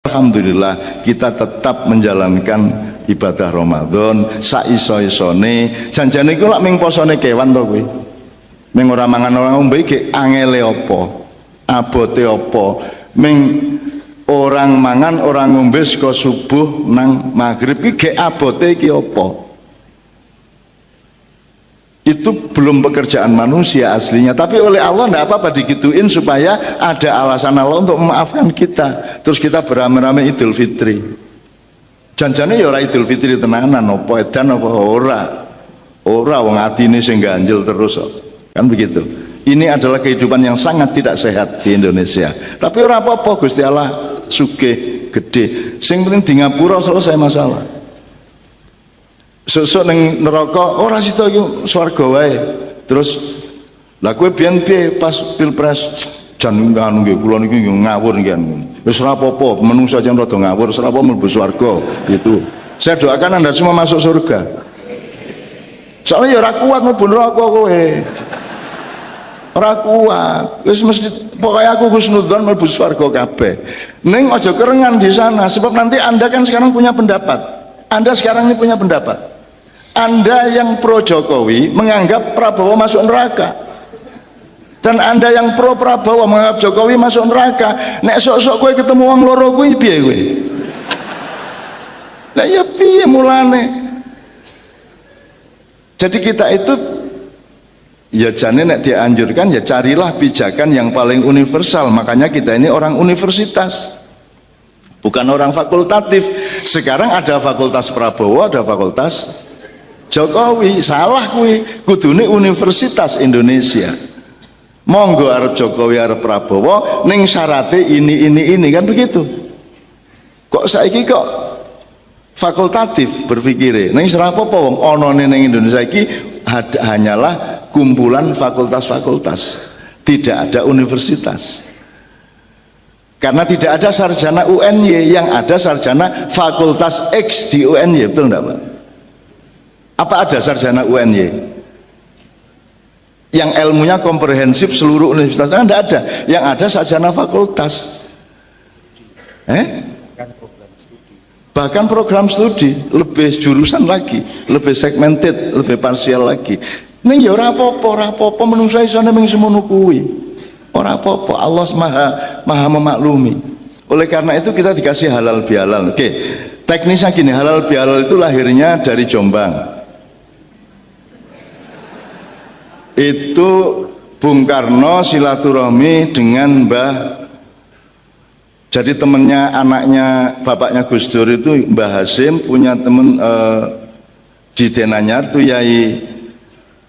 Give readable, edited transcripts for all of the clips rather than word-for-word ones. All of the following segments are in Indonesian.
Alhamdulillah kita tetap menjalankan ibadah Ramadan saiso-isone. Janjane iku lak ming posone kewan to kowe. Ming ora mangan ora ngombe iki angele apa? Abote apa? Ming orang mangan orang ngombe saka subuh nang maghrib iki gek abote iki apa? Itu belum pekerjaan manusia aslinya, tapi oleh Allah tidak apa-apa digituin supaya ada alasan Allah untuk memaafkan kita. Terus kita beramai-ramai Idul Fitri. Janjane ya ora Idul Fitri tenanan, apa edan apa ora wong atine sing ganjel terus kok. Kan begitu. Ini adalah kehidupan yang sangat tidak sehat di Indonesia. Tapi ora apa-apa, Gusti Allah sugih gede. Sing penting di ngapura selesai masalah. Sesuk ning neraka ora sida iki swarga wae. Terus lah kowe biyen piye pas pilpres jan anu nggih kula niki ngawur nggih. Wis ora apa-apa, menungsa jan rada ngawur, ora apa mlebu swarga gitu. Saya doakan Anda semua masuk surga. Soalnya ya ora kuat mlebu neraka kowe. Ora kuat. Wis mesti pokoknya aku husnudzon mlebu swarga kabeh. Ning aja kerengan di sana sebab nanti Anda kan sekarang punya pendapat. Anda sekarang ini punya pendapat. Anda yang pro Jokowi menganggap Prabowo masuk neraka, dan Anda yang pro Prabowo menganggap Jokowi masuk neraka. Nek sok-sok kowe ketemu wong loro kuwi piye kowe? Lah ya piye mulane? Jadi kita itu ya jane nek dianjurkan ya carilah pijakan yang paling universal. Makanya kita ini orang universitas, bukan orang fakultatif. Sekarang ada fakultas Prabowo, ada fakultas Jokowi. Salah kuwi, kudune Universitas Indonesia. Monggo arep Jokowi arep Prabowo ning syarate ini kan begitu. Kok saiki kok fakultatif berpikire. Ning ora apa-apa wong anane ning Indonesia iki hanyalah kumpulan fakultas-fakultas. Tidak ada universitas. Karena tidak ada sarjana UNY, yang ada sarjana fakultas X di UNY, betul enggak Pak? Apa ada sarjana UNY yang ilmunya komprehensif seluruh universitas? Enggak ada. Yang ada sarjana fakultas. Bahkan program studi lebih jurusan lagi, lebih segmented, lebih parsial lagi. Ini ya ora apa-apa menungsa isone mung semono kuwi. Ora apa-apa, Allah maha memaklumi. Oleh karena itu kita dikasih halal bihalal. Oke, teknisnya gini, halal bihalal itu lahirnya dari Jombang. Itu Bung Karno silaturahmi dengan Mbah, jadi temennya anaknya bapaknya Gus Dur itu Mbah Hasim punya temen di Denanyar itu Yai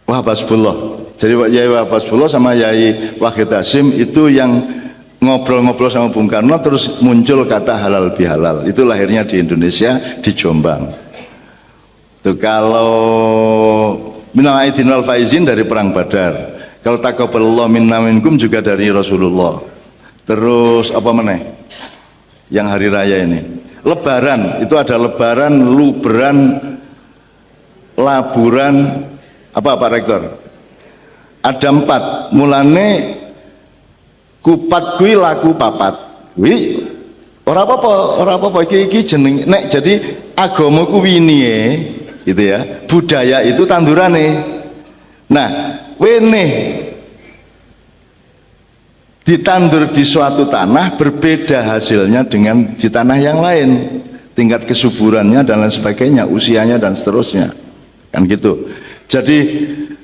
Wahab Hasbullah. Jadi Yai Wahab Hasbullah sama Yai Wahid Hasim itu yang ngobrol-ngobrol sama Bung Karno, terus muncul kata halal bihalal. Itu lahirnya di Indonesia, di Jombang. Itu kalau minal aidin wal faizin dari perang Badar. Kalau taqabbalallahu minna minkum juga dari Rasulullah. Terus apa meneh? Yang hari raya ini. Lebaran, itu ada lebaran, luberan, laburan, apa Pak Rektor? Ada 4. Mulane kupat kuwi laku papat. Kuwi ora apa-apa iki jeneng nek jadi agama kuwi niye gitu ya, budaya itu tandurane. Nah, wene ditandur di suatu tanah berbeda hasilnya dengan di tanah yang lain, tingkat kesuburannya dan lain sebagainya, usianya dan seterusnya, kan gitu. Jadi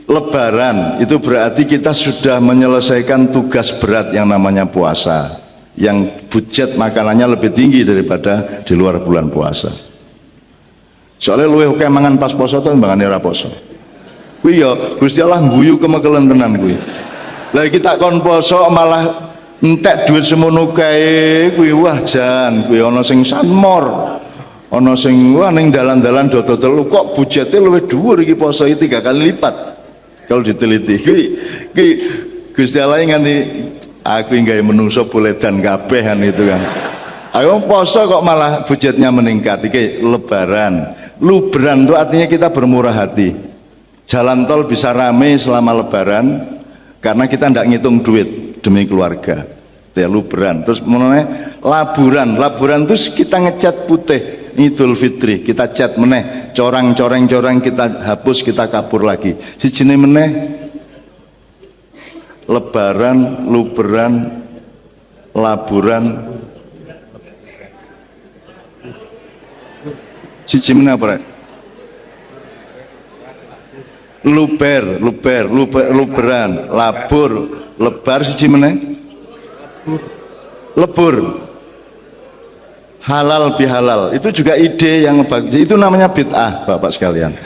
lebaran itu berarti kita sudah menyelesaikan tugas berat yang namanya puasa, yang budget makanannya lebih tinggi daripada di luar bulan puasa. Soalnya luwih akeh mangan pas poso to mbangane ora poso. Kuwi ya Gusti Allah guyu kemekelen tenan kuwi. Lah kita kon poso malah entek duit semono kae kuwi, wah jan kuwi ana sing sanmor. Ana sing wah ning dalan-dalan dodol kok budgete luwih dhuwur iki poso iki 3 kali lipat. Kalau diteliti kuwi Gusti Allah nganti aku nggawe menungso boledan kabeh kan itu kan. Ayo poso kok malah budgetnya meningkat. Iki lebaran. Luberan itu artinya kita bermurah hati. Jalan tol bisa rame selama lebaran karena kita tidak ngitung duit demi keluarga. ya, luberan. Terus mengenai laburan, laburan itu kita ngecat putih. Idul Fitri kita cat meneh, corang-coreng-coreng kita hapus, kita kapur lagi. Sijine meneh lebaran, luberan, laburan. Siji meneh apa rek? Luberan, labur, lebar, siji meneh lebur. Halal bihalal itu juga ide yang bagus. Itu namanya bid'ah, Bapak sekalian.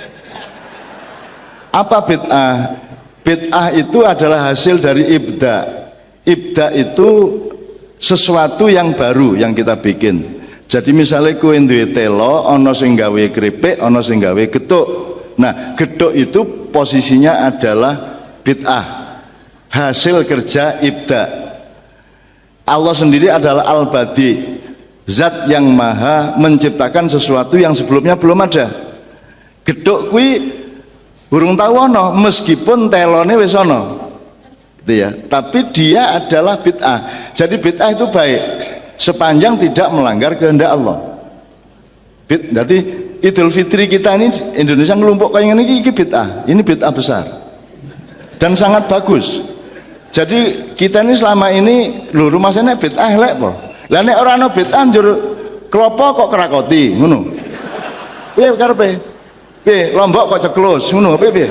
Apa bid'ah? Bid'ah itu adalah hasil dari ibda. Ibda itu sesuatu yang baru yang kita bikin. Jadi misalnya kowe duwe telo, ana sing gawe kripik, ana sing gawe getuk. Nah, getuk itu posisinya adalah bid'ah. Hasil kerja ibda. Allah sendiri adalah al-badi. Zat yang maha menciptakan sesuatu yang sebelumnya belum ada. Gedhuk kuwi burung tahu ono, meskipun telone wis ono. Gitu ya. Tapi dia adalah bid'ah. Jadi bid'ah itu baik sepanjang tidak melanggar kehendak Allah. Jadi Idul Fitri kita ini Indonesia ngelumpuk kayak ini bid'ah. Ini bid'ah besar dan sangat bagus. Jadi kita ini selama ini lho rumasane bid'ah lek po. Lah nek ora ana bid'ah njur klopo kok krakoti ngono. Piye karepe? Piye lombok kok ceklus ngono piye?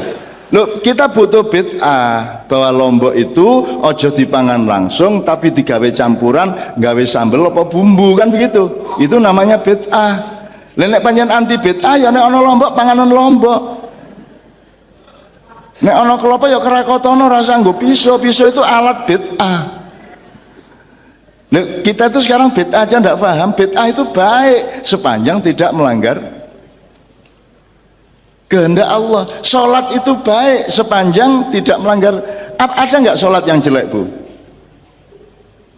Lho kita butuh bid'ah bahwa lombok itu ojo dipangan langsung tapi digawe campuran, gawe sambel apa bumbu kan begitu. Itu namanya bid'ah. Lah nek pancen anti bid'ah ya nek ana lombok panganan lombok. Nek ana klopo ya krakotono rasa nggo pisau itu alat bid'ah. Nah, kita itu sekarang bid'ah aja tidak paham. Bid'ah itu baik sepanjang tidak melanggar kehendak Allah. Sholat itu baik sepanjang tidak melanggar. Ada nggak sholat yang jelek bu?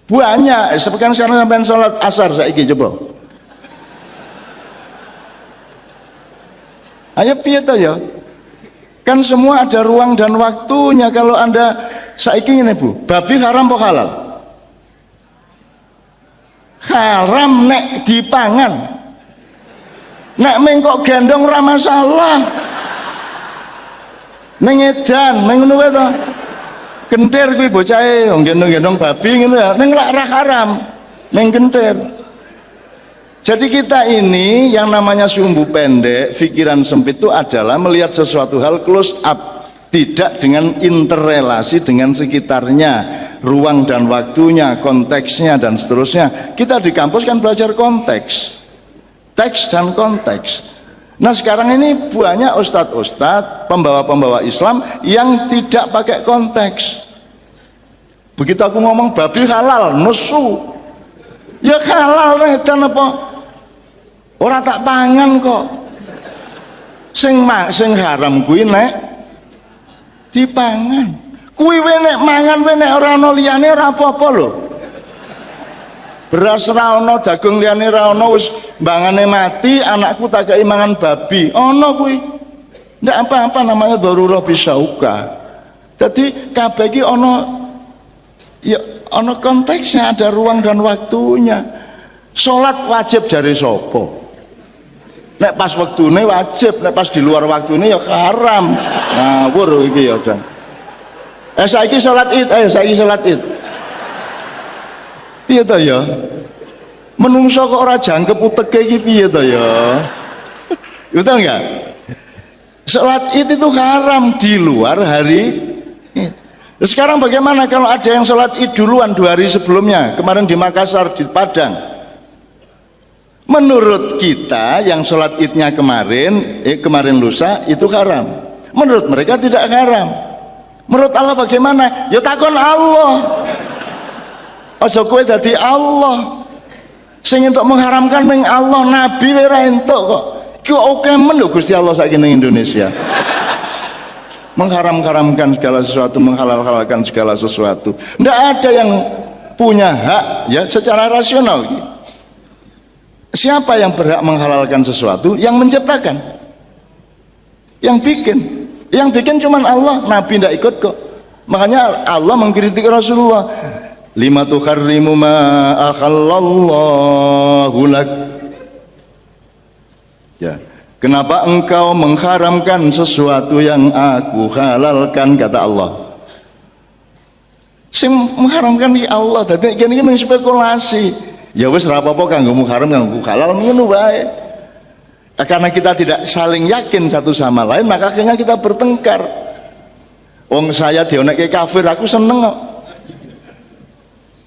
Banyak. Sekarang sampai sholat asar saiki coba. Ayo piye to ya? Kan semua ada ruang dan waktunya. Kalau anda saiki ini bu, babi haram apa halal? Haram nek dipangan, nek mengkok gendong ora masalah. Ning edan, ning ngono wae to. Kentir kuwi bocahe gendong-gendong babi ngono ya, ning ora haram, ning kentir. Jadi kita ini yang namanya sumbu pendek, pikiran sempit itu adalah melihat sesuatu hal close up, tidak dengan interrelasi dengan sekitarnya. Ruang dan waktunya, konteksnya dan seterusnya. Kita di kampus kan belajar konteks, teks dan konteks. Nah sekarang ini banyak ustadz-ustadz, pembawa-pembawa Islam yang tidak pakai konteks. Begitu aku ngomong babi halal, nesu. Ya halal dan apa? Orang tak pangan kok. Sing haram kuwi nek dipangan. Kuwi nek mangan nek ora ana liyane ora apa-apa lho. Beras ra ana, dagung liyane ra ana, wis mbangane mati, anakku tak kei mangan babi. Ana kuwi. Ndak apa-apa namanya darurah bisauka. Jadi kabeh iki ana ya ana konteksnya, ada ruang dan waktunya. Salat wajib jare sapa? Nek pas waktune wajib, nek pas di luar waktune ya haram. Ngawur iki ya, Dan. Saiki salat Id, ayo saiki salat Id. Piye to ya? Menungso kok ora jangkep uteke iki piye to ya? Betul enggak? Salat Id itu haram di luar hari Id. Sekarang bagaimana kalau ada yang salat Id duluan 2 hari sebelumnya, kemarin di Makassar, di Padang? Menurut kita yang salat Idnya kemarin lusa itu haram. Menurut mereka tidak haram. Menurut Allah bagaimana? Ya takon Allah. Aja kowe dadi Allah. Sing entuk mengharamkan meng Allah, Nabi ora entuk kok. Ki oke men lho Gusti Allah saiki ning Indonesia. Mengharam-haramkan segala sesuatu, menghalal-halalkan segala sesuatu. Ndak ada yang punya hak ya secara rasional. Siapa yang berhak menghalalkan sesuatu? Yang menciptakan. Yang bikin. Yang bikin cuman Allah, Nabi tidak ikut kok. Makanya Allah mengkritik Rasulullah. lima tuharrimu ma akhallallahu lak. Ya, kenapa engkau mengharamkan sesuatu yang aku halalkan, kata Allah. Sing mengharamkan di Allah, dadi kene iki spekulasi. Ya wis ora apa-apa kanggo haram kanggo halal ngono wae. Karena kita tidak saling yakin satu sama lain, maka akhirnya kita bertengkar. Wong saya dionekke kafir, aku seneng kok.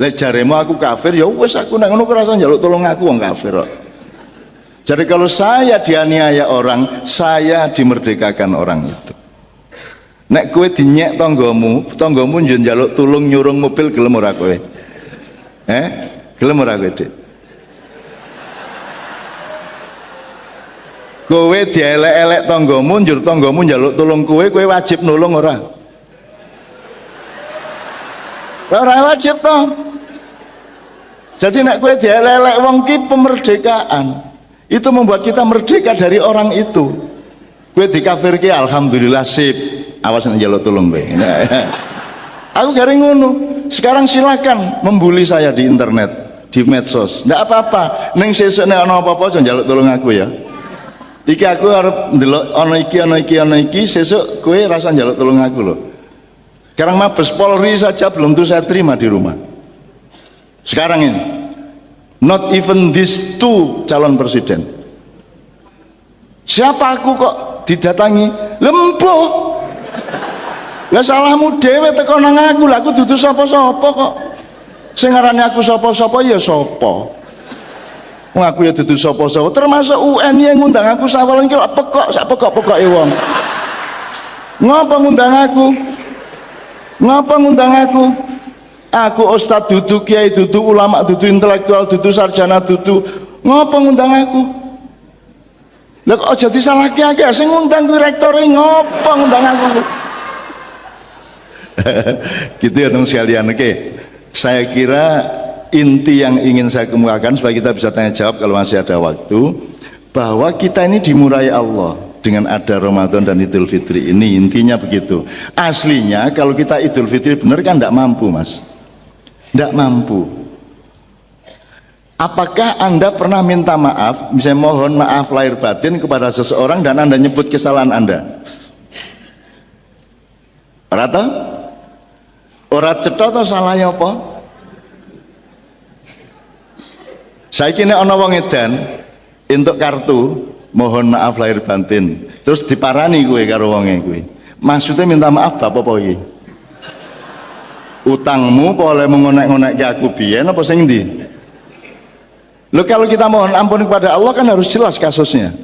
Lek jaremu aku kafir, ya wis aku nek ngono kerasa njaluk tolong aku wong kafir kok. Jadi kalau saya dianiaya orang, saya dimerdekakan orang itu. Nek kowe dinyek tanggamu njaluk tulung nyurung mobil, gelem ora kowe? Gelem ora kowe, Dik? Kowe dielek-elek tanggamu, njur tanggamu njaluk tulung kowe wajib nulung ora? Ora wajib toh. Jadi nek kowe dielek-elek wong ki pemerdekaan. Itu membuat kita merdeka dari orang itu. Gue dikafirke alhamdulillah sip. Awas nek njaluk tulung kowe. Aku garing ngono. Sekarang silakan membuli saya di internet, di medsos. Ndak apa-apa. Ning sesuk nek ana apa-apa aja njaluk tulung aku ya. Iki aku arep ndelok ana iki, sesuk kowe rasa njaluk tulung aku lho. Sekarang Mabes Polri saja belum tuh saya terima di rumah. Sekarang ini. Not even these two calon presiden. Siapa aku kok didatangi? Lempo. Lah salahmu dhewe teko nang aku. Lah aku dudu sapa-sapa kok. Sing ngarani aku sapa-sapa ya sapa. Wong aku ya dudu sapa-sapa. Termasuk UN yang ngundang aku sawalan iki lak pekok, sak pekok-pekoke wong. Ngapa ngundang aku? Ngapa ngundang aku? Aku ustad dudu, kiai dudu, ulama dudu, intelektual dudu, sarjana dudu. Ngapa ngundang aku? Lah kok aja disalahke akeh sing ngundang kuwi rektore, ngapa ngundang aku? Gitu ya teman sekalian. Oke. Saya kira inti yang ingin saya kemukakan supaya kita bisa tanya jawab kalau masih ada waktu, bahwa kita ini dimurahi Allah dengan ada Ramadan dan Idul Fitri ini, intinya begitu. Aslinya kalau kita Idul Fitri benar kan tidak mampu, Mas. Tidak mampu. Apakah Anda pernah minta maaf, misalnya mohon maaf lahir batin kepada seseorang dan Anda nyebut kesalahan Anda? Rata? Orang cetha atau salahnya apa? Saya kini ana wong edan entuk kartu mohon maaf lahir batin, terus diparani kowe karo wonge kowe. Maksudnya minta maaf bapak apa iki? Utangmu boleh mengonek-ngonek ke aku biyen apa sing ndi? Loh, kalau kita mohon ampun kepada Allah kan harus jelas kasusnya.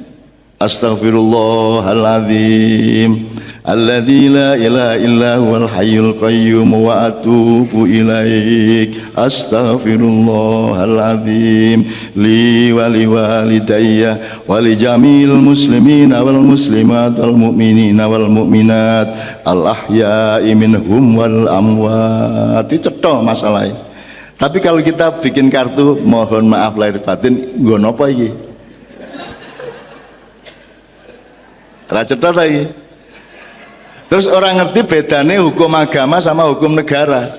Astaghfirullahaladzim alladzi la ilaha illa huwal hayyul qayyum wa atubu ilaik. Astaghfirullahaladzim li wa li walidayya wa li jamil muslimina wal muslimat wal mu'minina wal mu'minat al ahya'i minhum wal amwat. Itu cetha masalahnya. Tapi kalau kita bikin kartu mohon maaf lahir batin, nggo napa iki? Ra cetha ta iki? Terus orang ngerti bedane hukum agama sama hukum negara.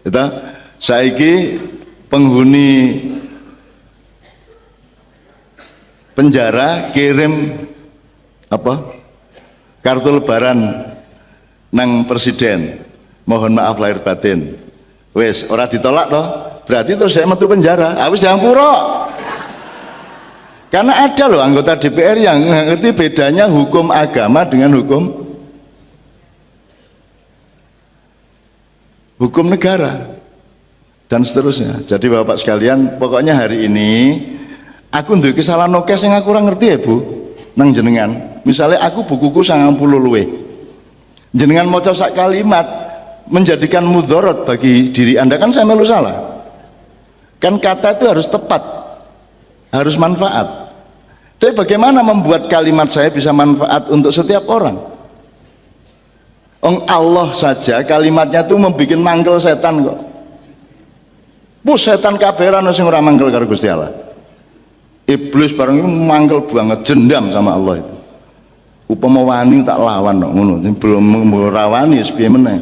Kita saiki penghuni penjara kirim apa? Kartu lebaran nang presiden. Mohon maaf lahir batin. Wes, ora ditolak toh? Berarti terus saya metu penjara. Habis diampura. Karena ada loh anggota DPR yang ngerti bedanya hukum agama dengan hukum negara dan seterusnya. Jadi Bapak sekalian, pokoknya hari ini aku duwe kesalahan oke sing aku ora ngerti ya Bu nang jenengan. Misalnya aku bukuku 90 luwe. Jenengan maca sak kalimat menjadikan mudarat bagi diri Anda, kan saya melu salah. Kan kata itu harus tepat, harus manfaat. Tapi bagaimana membuat kalimat saya bisa manfaat untuk setiap orang? Allah saja kalimatnya itu membuat mangkel setan kok. Setan kaberan sing ora mangkel karo Gusti Allah. Iblis bareng itu mangkel banget, dendam sama Allah itu. Upama wani tak lawan kok ngono, belum rawani piye meneh.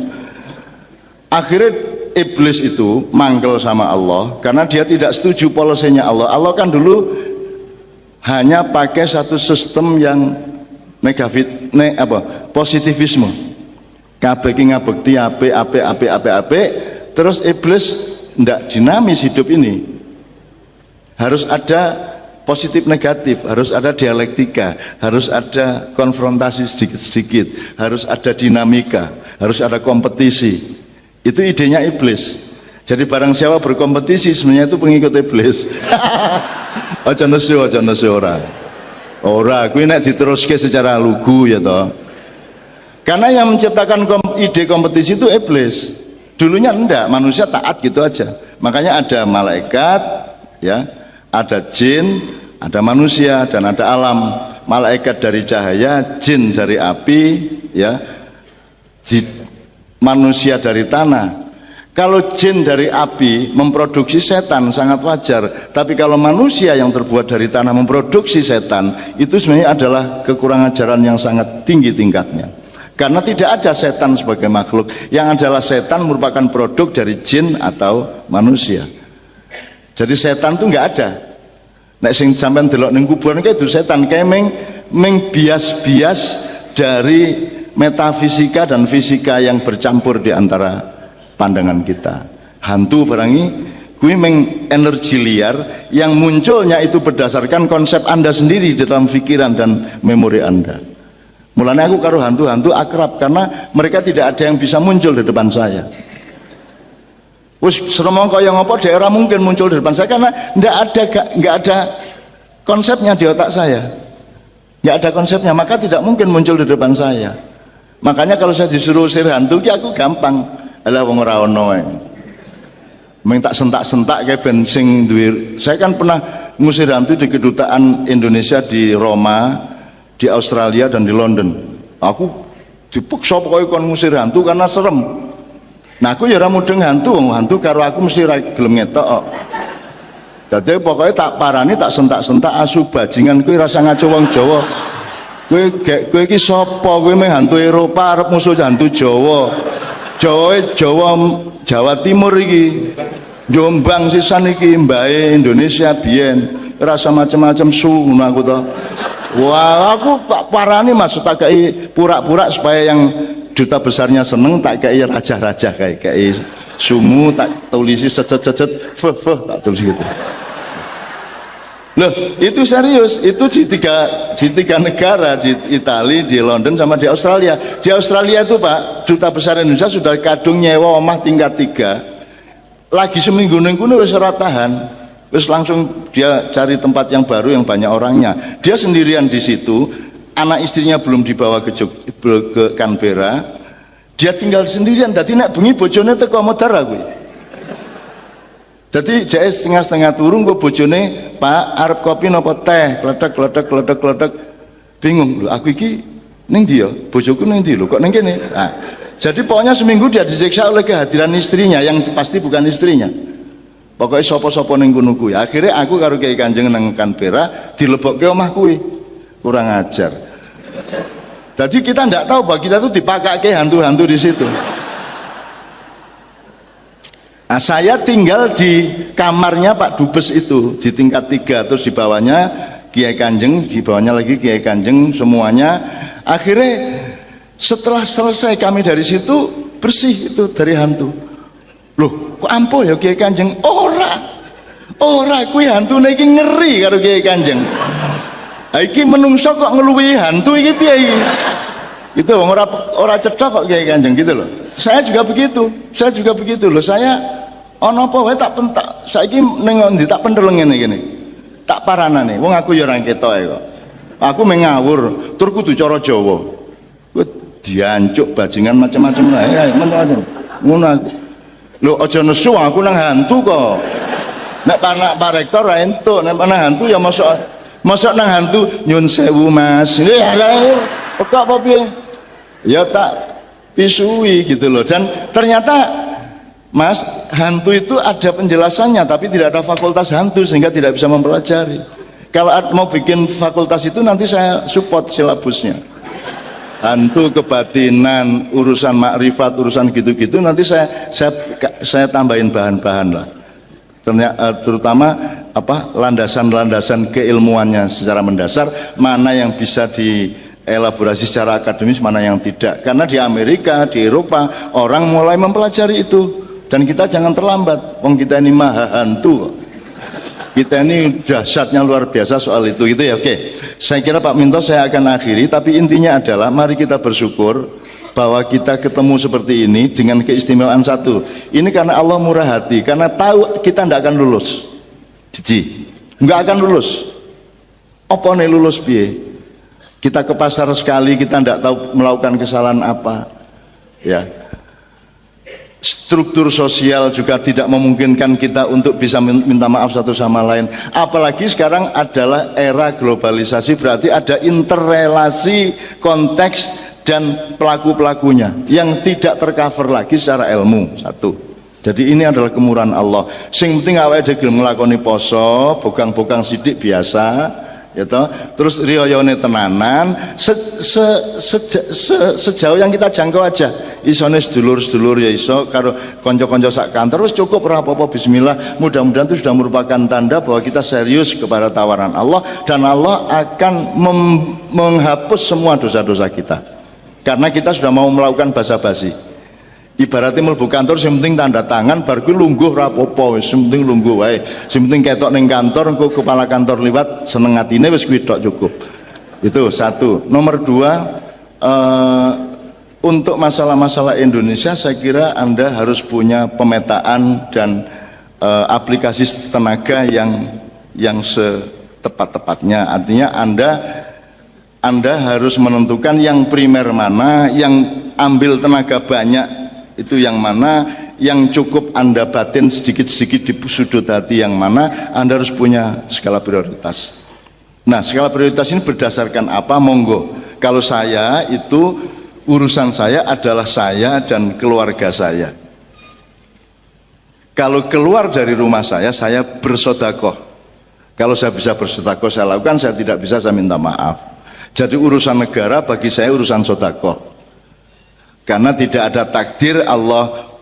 Akhirnya iblis itu mangkel sama Allah karena dia tidak setuju polisinya Allah. Allah kan dulu hanya pakai satu sistem yang positivisme. Kabeh ki ngabekti apik, terus iblis ndak dinamis hidup ini. Harus ada positif negatif, harus ada dialektika, harus ada konfrontasi sedikit-sedikit, harus ada dinamika, harus ada kompetisi. Itu idenya iblis. Jadi barang siapa berkompetisi sebenarnya itu pengikut iblis. Aja nesu ora. Ora, kuwi nek diteruske secara lugu ya toh. Karena yang menciptakan ide kompetisi itu iblis. Dulunya enggak, manusia taat gitu aja. Makanya ada malaikat, ya, ada jin, ada manusia dan ada alam. Malaikat dari cahaya, jin dari api, ya. Manusia dari tanah. Kalau jin dari api memproduksi setan sangat wajar, tapi kalau manusia yang terbuat dari tanah memproduksi setan, itu sebenarnya adalah kekurangan ajaran yang sangat tinggi tingkatnya. Karena tidak ada setan sebagai makhluk, yang adalah setan merupakan produk dari jin atau manusia. Jadi setan itu nggak ada. Nek sing sampean delok ning kuburan itu setan kayak meng bias-bias dari metafisika dan fisika yang bercampur di antara pandangan kita. Hantu barangi kui meng energi liar yang munculnya itu berdasarkan konsep Anda sendiri di dalam pikiran dan memori Anda. Mulanya aku karo hantu-hantu akrab karena mereka tidak ada yang bisa muncul di depan saya. Wis seremong kaya ngopo daerah mungkin muncul di depan saya karena nggak ada konsepnya di otak saya. Nggak ada konsepnya, maka tidak mungkin muncul di depan saya. Makanya kalau saya disuruh usir hantu ki aku gampang. Alah wong ora ono ae. Meng tak sentak-sentak kayak bensin duwe. Saya kan pernah ngusir hantu di kedutaan Indonesia di Roma, di Australia dan di London. Aku dipaksa pokoke kon ngusir hantu karena serem. Nah aku ya ora mudeng hantu karo aku mesti ra gelem ngetok kok. Dadi pokoke tak parani tak sentak-sentak asu bajingan kuwi rasa ngaco wong Jawa. Kowe iki sapa? Kowe meh hantu Eropa arep musuh hantu Jawa. Jawa Timur iki. Jombang sisan iki mbae Indonesia biyen. Rasa macam-macam ngono aku to. Wah, aku tak parani maksud tak kei pura-pura supaya yang duta besarnya seneng tak kei raja-raja kayak sumu tak tulisi cecet-cecet tak tulis gitu. Loh, itu serius, itu di tiga negara, di Italia, di London sama di Australia. Di Australia itu Pak, duta besar Indonesia sudah kadung nyewa omah tingkat 3. Lagi seminggu nengkuno wis ora tahan. Wis langsung dia cari tempat yang baru yang banyak orangnya. Dia sendirian di situ, anak istrinya belum dibawa ke Canberra. Dia tinggal sendirian, dadi nek bengi bojone teko modar kuwi. Jadi jahit setengah-setengah turun gue bojone, Pak arep kopi nopo teh, kletek bingung lho aku iki ning ndi ya bojoku ning ndi lho kok ning kene. Nah, jadi pokoknya seminggu dia disiksa oleh kehadiran istrinya yang pasti bukan istrinya. Pokoknya sopo-sopo ning kono kuwi. Akhirnya aku karo Kiai Kanjeng nang Canberra dilebokke omah kuwi. Kurang ajar. Jadi kita ndak tahu bahwa kita tuh dipakake hantu-hantu di situ. Nah, saya tinggal di kamarnya Pak Dubes itu di tingkat 3, terus di bawahnya Kiai Kanjeng, di bawahnya lagi Kiai Kanjeng, semuanya. Akhirnya setelah selesai kami dari situ bersih itu dari hantu. Loh, kok ampuh ya Kiai Kanjeng? Ora, kuwi hantune iki ngeri karo Kiai Kanjeng. Iki menungso kok ngeluwi hantu iki piye iki? Itu ora cedhak kok Kiai Kanjeng gitu loh. Saya juga begitu loh. Saya ono apa wae tak pentak. Saiki ning ndi tak pentel ngene iki. Tak paranane. Wong aku ya ora ketoke kok. Aku mengawur, tur kudu cara Jawa. Kowe diancuk bajingan macam-macam ae ngono aku. Lho aja nesu aku nang hantu kok. Nek Pak Rektor ra entuk, nek nang hantu ya mosok nang hantu nyun sewu Mas. Lha kok apa piye? Ya tak pisui gitu loh. Dan ternyata Mas, hantu itu ada penjelasannya tapi tidak ada fakultas hantu sehingga tidak bisa mempelajari. Kalau mau bikin fakultas itu nanti saya support silabusnya. hantu kebatinan, urusan makrifat, urusan gitu-gitu nanti saya tambahin bahan-bahan lah. Terutama apa landasan-landasan keilmuannya secara mendasar, mana yang bisa dielaborasi secara akademis, mana yang tidak. Karena di Amerika, di Eropa orang mulai mempelajari itu, dan kita jangan terlambat. Wong kita ini maha hantu. Kita ini dahsyatnya luar biasa soal itu gitu ya. Oke. Saya kira Pak Minto saya akan akhiri, tapi intinya adalah mari kita bersyukur bahwa kita ketemu seperti ini dengan keistimewaan satu. Ini karena Allah murah hati, karena tahu kita tidak akan lulus. Cici, nggak akan lulus. Apa nih lulus piye? Kita ke pasar sekali, kita tidak tahu melakukan kesalahan apa. Ya. Struktur sosial juga tidak memungkinkan kita untuk bisa minta maaf satu sama lain. Apalagi sekarang adalah era globalisasi, berarti ada interrelasi konteks dan pelaku-pelakunya yang tidak tercover lagi secara ilmu. Satu. Jadi ini adalah kemurahan Allah. Sing penting awake dhewe nglakoni poso, bogang-bogang sidik biasa, ya toh. Terus riyoyone tenanan, sejauh yang kita jangkau aja. Isone sedulur-sedulur ya iso karo konco-konco sak kantor wis cukup ora apa-apa, bismillah. Mudah-mudahan itu sudah merupakan tanda bahwa kita serius kepada tawaran Allah, dan Allah akan menghapus semua dosa-dosa kita. Karena kita sudah mau melakukan basa-basi. Ibaratnya mlebu kantor sing penting tanda tangan bar kuwi lungguh ra apa-apa, wis sing penting lungguh wae. Sing penting ketok ning kantor, engko kepala kantor liwat seneng atine wis kuwi tok cukup. Itu satu. Nomor dua, untuk masalah-masalah Indonesia saya kira Anda harus punya pemetaan dan aplikasi tenaga yang setepat-tepatnya. Artinya Anda harus menentukan yang primer mana, yang ambil tenaga banyak itu yang mana, yang cukup Anda batin sedikit-sedikit di sudut hati yang mana. Anda harus punya skala prioritas. Nah, skala prioritas ini berdasarkan apa? Monggo. Kalau saya itu urusan saya adalah saya dan keluarga saya. Kalau keluar dari rumah saya bersodakoh. Kalau saya bisa bersodakoh saya lakukan, saya tidak bisa saya minta maaf. Jadi urusan negara bagi saya urusan sodakoh. Karena tidak ada takdir Allah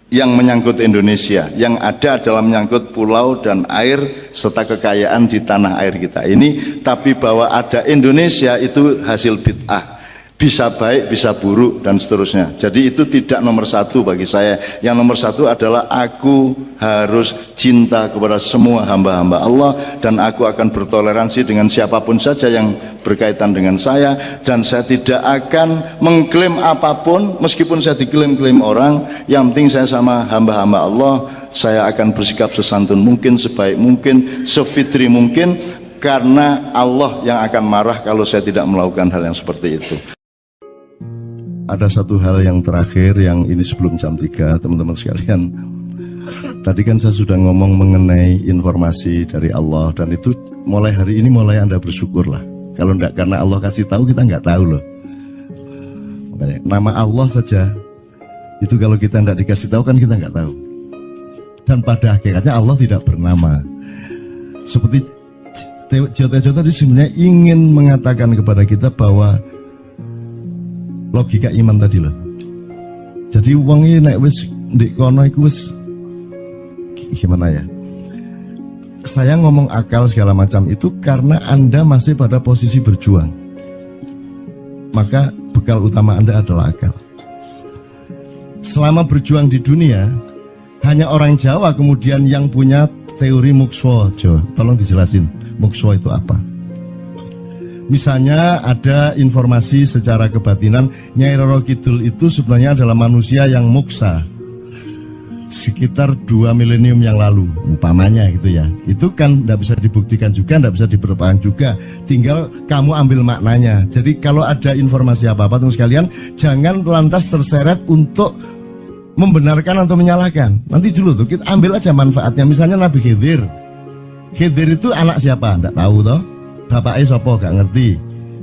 yang menyangkut Indonesia. Yang ada adalah menyangkut pulau dan air serta kekayaan di tanah air kita ini. Tapi bahwa ada Indonesia itu hasil bid'ah. Bisa baik, bisa buruk, dan seterusnya. Jadi itu tidak nomor satu bagi saya. Yang nomor satu adalah aku harus cinta kepada semua hamba-hamba Allah, dan aku akan bertoleransi dengan siapapun saja yang berkaitan dengan saya, dan saya tidak akan mengklaim apapun meskipun saya diklaim-klaim orang. Yang penting saya sama hamba-hamba Allah, saya akan bersikap sesantun mungkin, sebaik mungkin, sefitri mungkin, karena Allah yang akan marah kalau saya tidak melakukan hal yang seperti itu. Ada satu hal yang terakhir, yang ini sebelum jam 3, teman-teman sekalian. Tadi kan saya sudah ngomong mengenai informasi dari Allah, dan itu mulai hari ini mulai Anda bersyukurlah. Kalau enggak karena Allah kasih tahu, kita enggak tahu loh. Makanya, nama Allah saja itu kalau kita enggak dikasih tahu kan kita enggak tahu. Dan pada hakikatnya Allah tidak bernama. Seperti Jotejo tadi sebenarnya ingin mengatakan kepada kita bahwa logika iman tadi loh. Jadi wong iki nek wis ndek kono iku wis gimana ya? Saya ngomong akal segala macam itu karena Anda masih pada posisi berjuang. Maka bekal utama Anda adalah akal. Selama berjuang di dunia, hanya orang Jawa kemudian yang punya teori mukswa. Tolong dijelasin, mukswa itu apa? Misalnya ada informasi secara kebatinan Nyai Roro Kidul itu sebenarnya adalah manusia yang muksa sekitar 2 milenium yang lalu, umpamanya gitu ya. Itu kan tidak bisa dibuktikan juga, tidak bisa diperpanjang juga. Tinggal kamu ambil maknanya. Jadi kalau ada informasi apa-apa teman sekalian, jangan lantas terseret untuk membenarkan atau menyalahkan. Nanti dulu tuh kita ambil aja manfaatnya. Misalnya Nabi Khidir. Khidir itu anak siapa? Tidak tahu toh. Bapaknya siapa? Gak ngerti.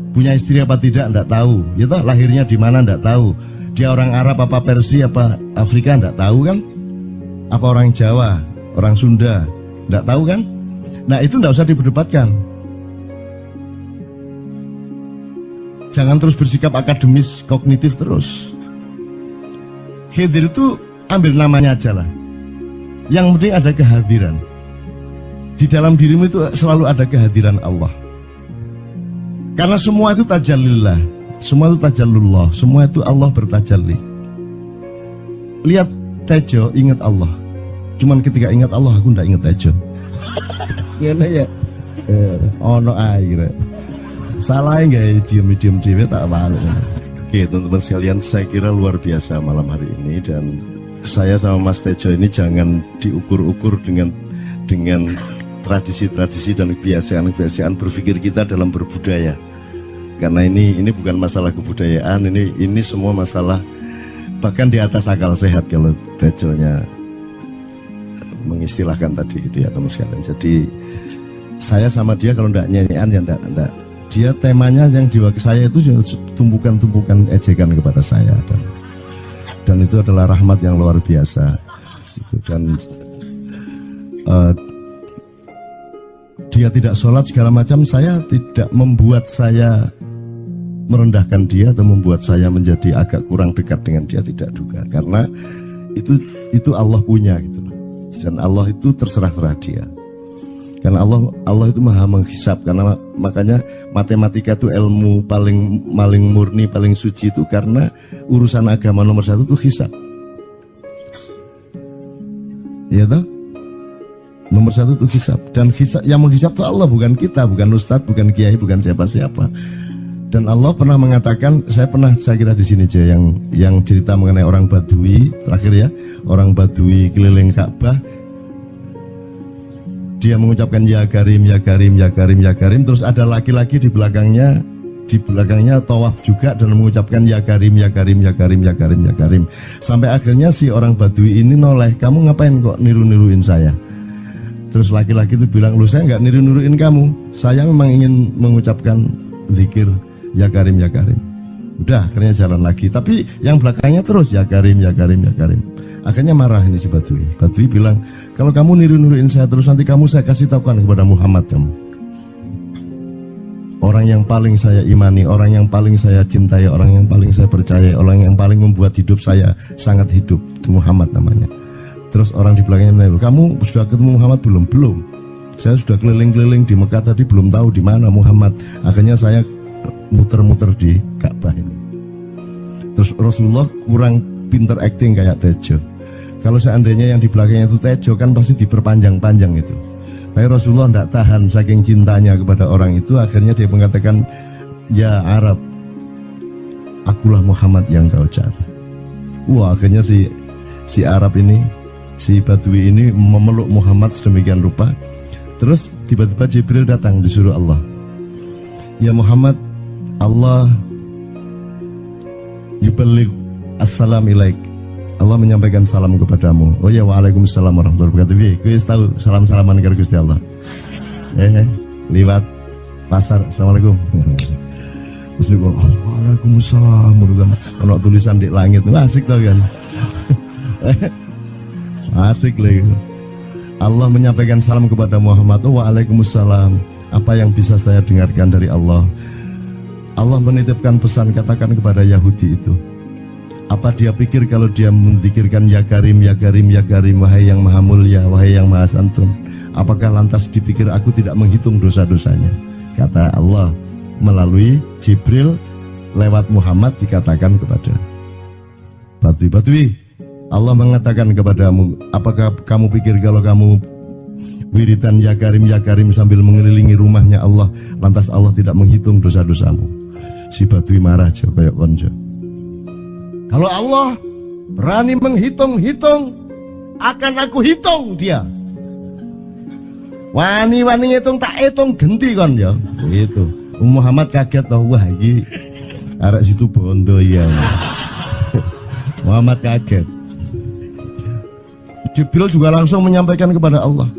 Punya istri apa tidak? Tidak tahu. Ya toh, lahirnya di mana? Tidak tahu. Dia orang Arab apa Persia apa Afrika? Tidak tahu kan? Apa orang Jawa, orang Sunda? Tidak tahu kan? Nah itu tidak usah diperdebatkan. Jangan terus bersikap akademis, kognitif terus. Khidir itu ambil namanya aja lah. Yang penting ada kehadiran. Di dalam dirimu itu selalu ada kehadiran Allah. Karena semua itu tajallillah, semua itu tajallullah, semua itu Allah bertajalli. Lihat Tejo, ingat Allah. Cuman ketika ingat Allah, aku ndak ingat Tejo. Gimana ya? Ono air. Salah nggak diem cewek tak malu. Oke teman-teman sekalian, saya kira luar biasa malam hari ini, dan saya sama Mas Tejo ini jangan diukur-ukur dengan tradisi-tradisi dan kebiasaan-kebiasaan berpikir kita dalam berbudaya. Karena ini bukan masalah kebudayaan, ini semua masalah bahkan di atas akal sehat kalau Tejonya mengistilahkan tadi itu ya teman sekalian. Jadi saya sama dia kalau ndak nyanyian ya ndak. Dia temanya yang diwakili saya itu tumpukan-tumpukan ejekan kepada saya, dan itu adalah rahmat yang luar biasa. Dan dia tidak sholat segala macam, saya tidak membuat saya merendahkan dia atau membuat saya menjadi agak kurang dekat dengan dia, tidak juga, karena itu Allah punya gitu loh. Dan Allah itu terserah-serah dia. Karena Allah itu maha menghisap, karena makanya matematika itu ilmu paling murni, paling suci itu karena urusan agama nomor satu itu hisap. Ya toh? Nomor satu itu hisap, dan hisap, yang menghisap itu Allah, bukan kita, bukan ustadz, bukan kiai, bukan siapa-siapa. Dan Allah pernah mengatakan, saya kira di sini aja yang cerita mengenai orang Badui terakhir ya, orang Badui keliling Ka'bah. Dia mengucapkan ya Karim, ya Karim, ya Karim, ya Karim. Terus ada laki-laki di belakangnya tawaf juga dan mengucapkan ya Karim, ya Karim, ya Karim, ya Karim, ya Karim. Sampai akhirnya si orang Badui ini noleh, kamu ngapain kok niru-niruin saya? Terus laki-laki itu bilang, lu saya nggak niru-niruin kamu, saya memang ingin mengucapkan zikir ya Karim, ya Karim. Udah akhirnya jalan lagi, tapi yang belakangnya terus ya Karim, ya Karim, ya Karim. Akhirnya marah ini si Badui. Badui bilang, kalau kamu niru-niruin saya terus, nanti saya kasih tahukan kepada Muhammad kamu. Orang yang paling saya imani, orang yang paling saya cintai, orang yang paling saya percaya, orang yang paling membuat hidup saya sangat hidup, itu Muhammad namanya. Terus orang di belakangnya menanya, kamu sudah ketemu Muhammad belum? Belum. Saya sudah keliling-keliling di Mekah tadi, belum tahu di mana Muhammad. Akhirnya saya muter-muter di Ka'bah ini. Terus Rasulullah kurang pinter acting kayak Tejo. Kalau seandainya yang di belakangnya itu Tejo kan pasti diperpanjang-panjang itu. Tapi Rasulullah tidak tahan saking cintanya kepada orang itu, akhirnya dia mengatakan, ya Arab, akulah Muhammad yang kau cari. Wah, akhirnya si Arab ini, si Badui ini memeluk Muhammad sedemikian rupa. Terus tiba-tiba Jibril datang disuruh Allah. Ya Muhammad, Allah yuballigh assalam ilaik. Allah menyampaikan salam kepadamu. Oh ya, waalaikumsalam warahmatullahi wabarakatuh. Kuis tahu salam-salaman karo Gusti Allah. Liwat pasar, assalamualaikum. Terus dia bilang, waalaikumsalam. Kalau tulisan di langit, asik tau kan? Asik lagi. Allah menyampaikan salam kepada Muhammad. Oh, waalaikumsalam. Apa yang bisa saya dengarkan dari Allah? Allah menitipkan pesan, katakan kepada Yahudi itu. Apa dia pikir kalau dia menzikirkan ya Karim, ya Karim, ya Karim, wahai yang maha mulia, wahai yang maha santun, apakah lantas dipikir aku tidak menghitung dosa-dosanya? Kata Allah melalui Jibril lewat Muhammad dikatakan kepada Badui, Allah mengatakan kepadamu, apakah kamu pikir kalau kamu wiridan ya Karim sambil mengelilingi rumahnya Allah, lantas Allah tidak menghitung dosa-dosamu? Si Badui marah aja kayak konco. Kalau Allah berani menghitung-hitung, akan aku hitung dia. Wani-wani ngitung tak hitung genti kon ya. Gitu. Muhammad kaget toh, wah iki arek situ bondo ya. Muhammad kaget. Jibril juga langsung menyampaikan kepada Allah.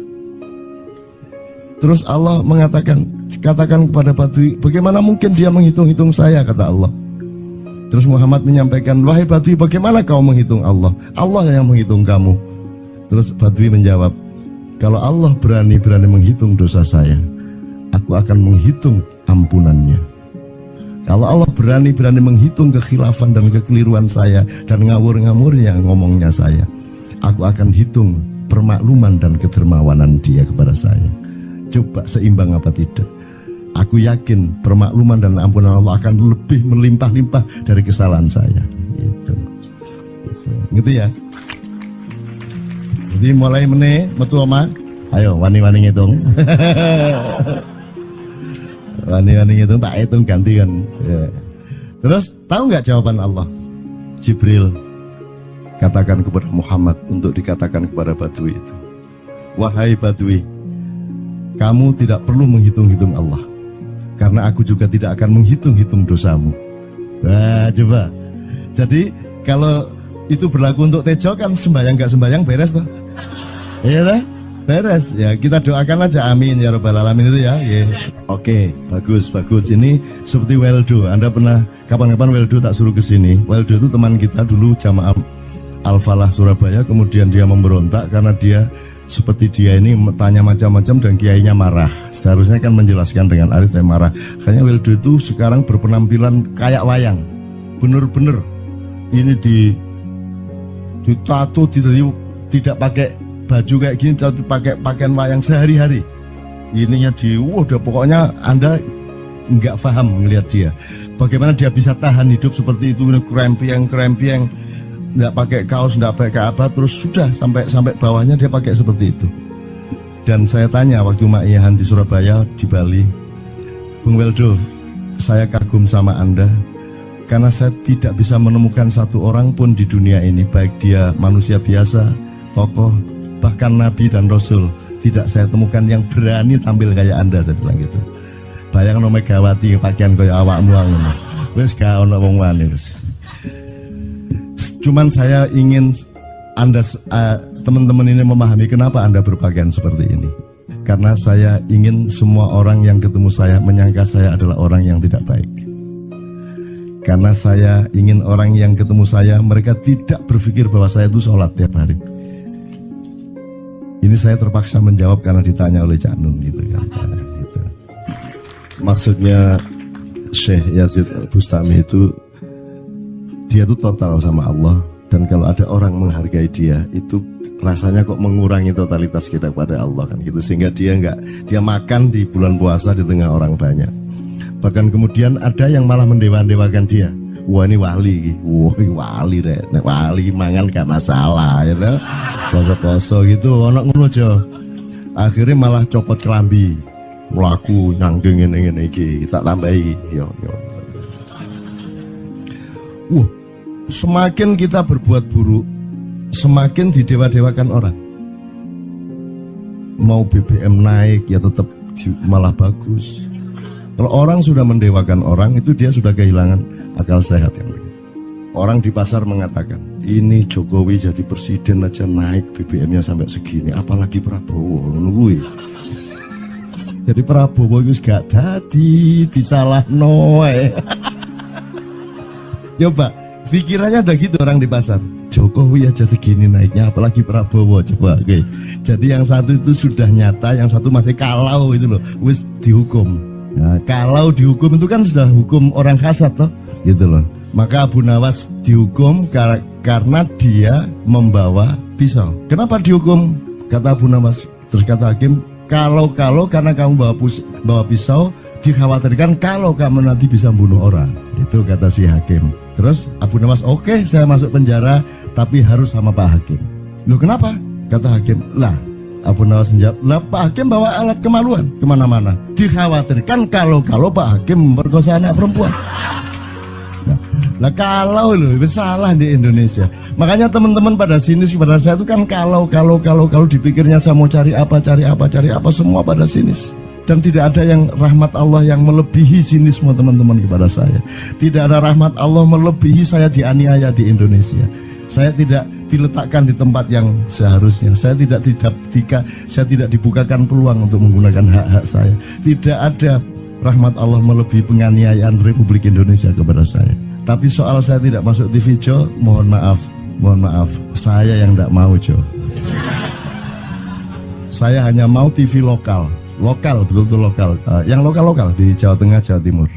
Terus Allah mengatakan, katakan kepada Badui, bagaimana mungkin dia menghitung-hitung saya, kata Allah. Terus Muhammad menyampaikan, wahai Badui, bagaimana kau menghitung Allah? Allah yang menghitung kamu. Terus Badui menjawab, kalau Allah berani menghitung dosa saya, aku akan menghitung ampunannya. Kalau Allah berani-berani menghitung kekhilafan dan kekeliruan saya dan ngawur-ngawurnya ngomongnya saya, aku akan hitung permakluman dan kedermawanan dia kepada saya. Coba seimbang apa tidak? Aku yakin permakluman dan ampunan Allah akan lebih melimpah-limpah dari kesalahan saya. Gitu ya. Jadi mulai metu oma, ayo wani-wani ngitung. Wani-wani ngitung tak hitung gantian. Ya. Terus tahu nggak jawaban Allah? Jibril katakan kepada Muhammad untuk dikatakan kepada Badui itu, wahai Badui, kamu tidak perlu menghitung-hitung Allah, karena aku juga tidak akan menghitung-hitung dosamu. Wah, coba. Jadi kalau itu berlaku untuk Tejo kan sembahyang nggak sembahyang beres toh? Iya lah, beres. Ya kita doakan aja, amin ya robbal alamin itu ya. Yeah. Oke, bagus. Ini seperti Weldo. Anda pernah kapan-kapan Weldo tak suruh ke sini? Weldo itu teman kita dulu jamaah Al-Falah Surabaya, kemudian dia memberontak karena dia seperti dia ini tanya macam-macam dan kiainya marah. Seharusnya kan menjelaskan dengan arif, tapi marah. Kayaknya Weldo itu sekarang berpenampilan kayak wayang, bener-bener ini ditato, tidak pakai baju kayak gini, tapi pakai pakaian wayang sehari-hari. Ininya udah pokoknya Anda nggak paham melihat dia. Bagaimana dia bisa tahan hidup seperti itu, krempiang, nggak pakai kaos, nggak pakai apa, terus sudah sampai bawahnya dia pakai seperti itu. Dan saya tanya waktu Ma'iyahan di Surabaya, di Bali, Bung Weldo, saya kagum sama Anda karena saya tidak bisa menemukan satu orang pun di dunia ini, baik dia manusia biasa, tokoh, bahkan Nabi dan Rasul, tidak saya temukan yang berani tampil kayak Anda. Saya bilang gitu. Bayang no Megawati pakaian kayak awakmu ngono. Wis gak ono wong wani wis. Cuman saya ingin Anda teman-teman ini memahami kenapa Anda berpakaian seperti ini. Karena saya ingin semua orang yang ketemu saya menyangka saya adalah orang yang tidak baik. Karena saya ingin orang yang ketemu saya, mereka tidak berpikir bahwa saya itu sholat tiap hari. Ini saya terpaksa menjawab karena ditanya oleh Cak Nun gitu kan. Gitu. Maksudnya Syekh Yazid Bustami itu, dia itu total sama Allah. Dan kalau ada orang menghargai dia, itu rasanya kok mengurangi totalitas kita kepada Allah kan gitu. Sehingga dia makan di bulan puasa di tengah orang banyak. Bahkan kemudian ada yang malah mendewa-dewakan dia. Wah ini wali, wali deh, wali mangan gak masalah, gitu. Poso-poso gitu, ono ngono aja. Akhirnya malah copot kelambi, melaku nyanggeng ini tak tambahi, yo. Semakin kita berbuat buruk, semakin didewa-dewakan orang. Mau BBM naik ya tetap malah bagus. Kalau orang sudah mendewakan orang, itu dia sudah kehilangan akal sehat yang begitu. Orang di pasar mengatakan, ini Jokowi jadi presiden aja naik BBM-nya sampai segini, apalagi Prabowo. Nungguin. Jadi Prabowo itu gak tadi disalah noe. Coba, pikirannya ada gitu orang di pasar. Jokowi aja segini naiknya, apalagi Prabowo. Coba, oke. Jadi yang satu itu sudah nyata, yang satu masih kalau itu loh, wis dihukum. Nah, kalau dihukum itu kan sudah hukum orang kasat toh, gitu loh. Maka Abu Nawas dihukum karena dia membawa pisau. Kenapa dihukum? Kata Abu Nawas. Terus kata hakim, kalau karena kamu bawa pisau, dikhawatirkan kalau kamu nanti bisa bunuh orang. Itu kata si hakim. Terus Abu Nawas, oke, saya masuk penjara, tapi harus sama Pak Hakim. Loh kenapa? Kata hakim, lah. Abu Nawas menjawab, lah Pak Hakim bawa alat kemaluan kemana-mana. Dikhawatirkan kalau Pak Hakim memperkosa anak perempuan. Nah kalau loh, salah di Indonesia. Makanya teman-teman pada sinis pada saya itu kan kalau dipikirnya saya mau cari apa semua pada sinis. Dan tidak ada yang rahmat Allah yang melebihi sinisme teman-teman kepada saya. Tidak ada rahmat Allah melebihi saya dianiaya di Indonesia. Saya tidak diletakkan di tempat yang seharusnya. Saya tidak dibukakan peluang untuk menggunakan hak-hak saya. Tidak ada rahmat Allah melebihi penganiayaan Republik Indonesia kepada saya. Tapi soal saya tidak masuk TV Jo, mohon maaf, saya yang tidak mau Jo. Saya hanya mau TV lokal, betul-betul lokal. Yang lokal di Jawa Tengah, Jawa Timur.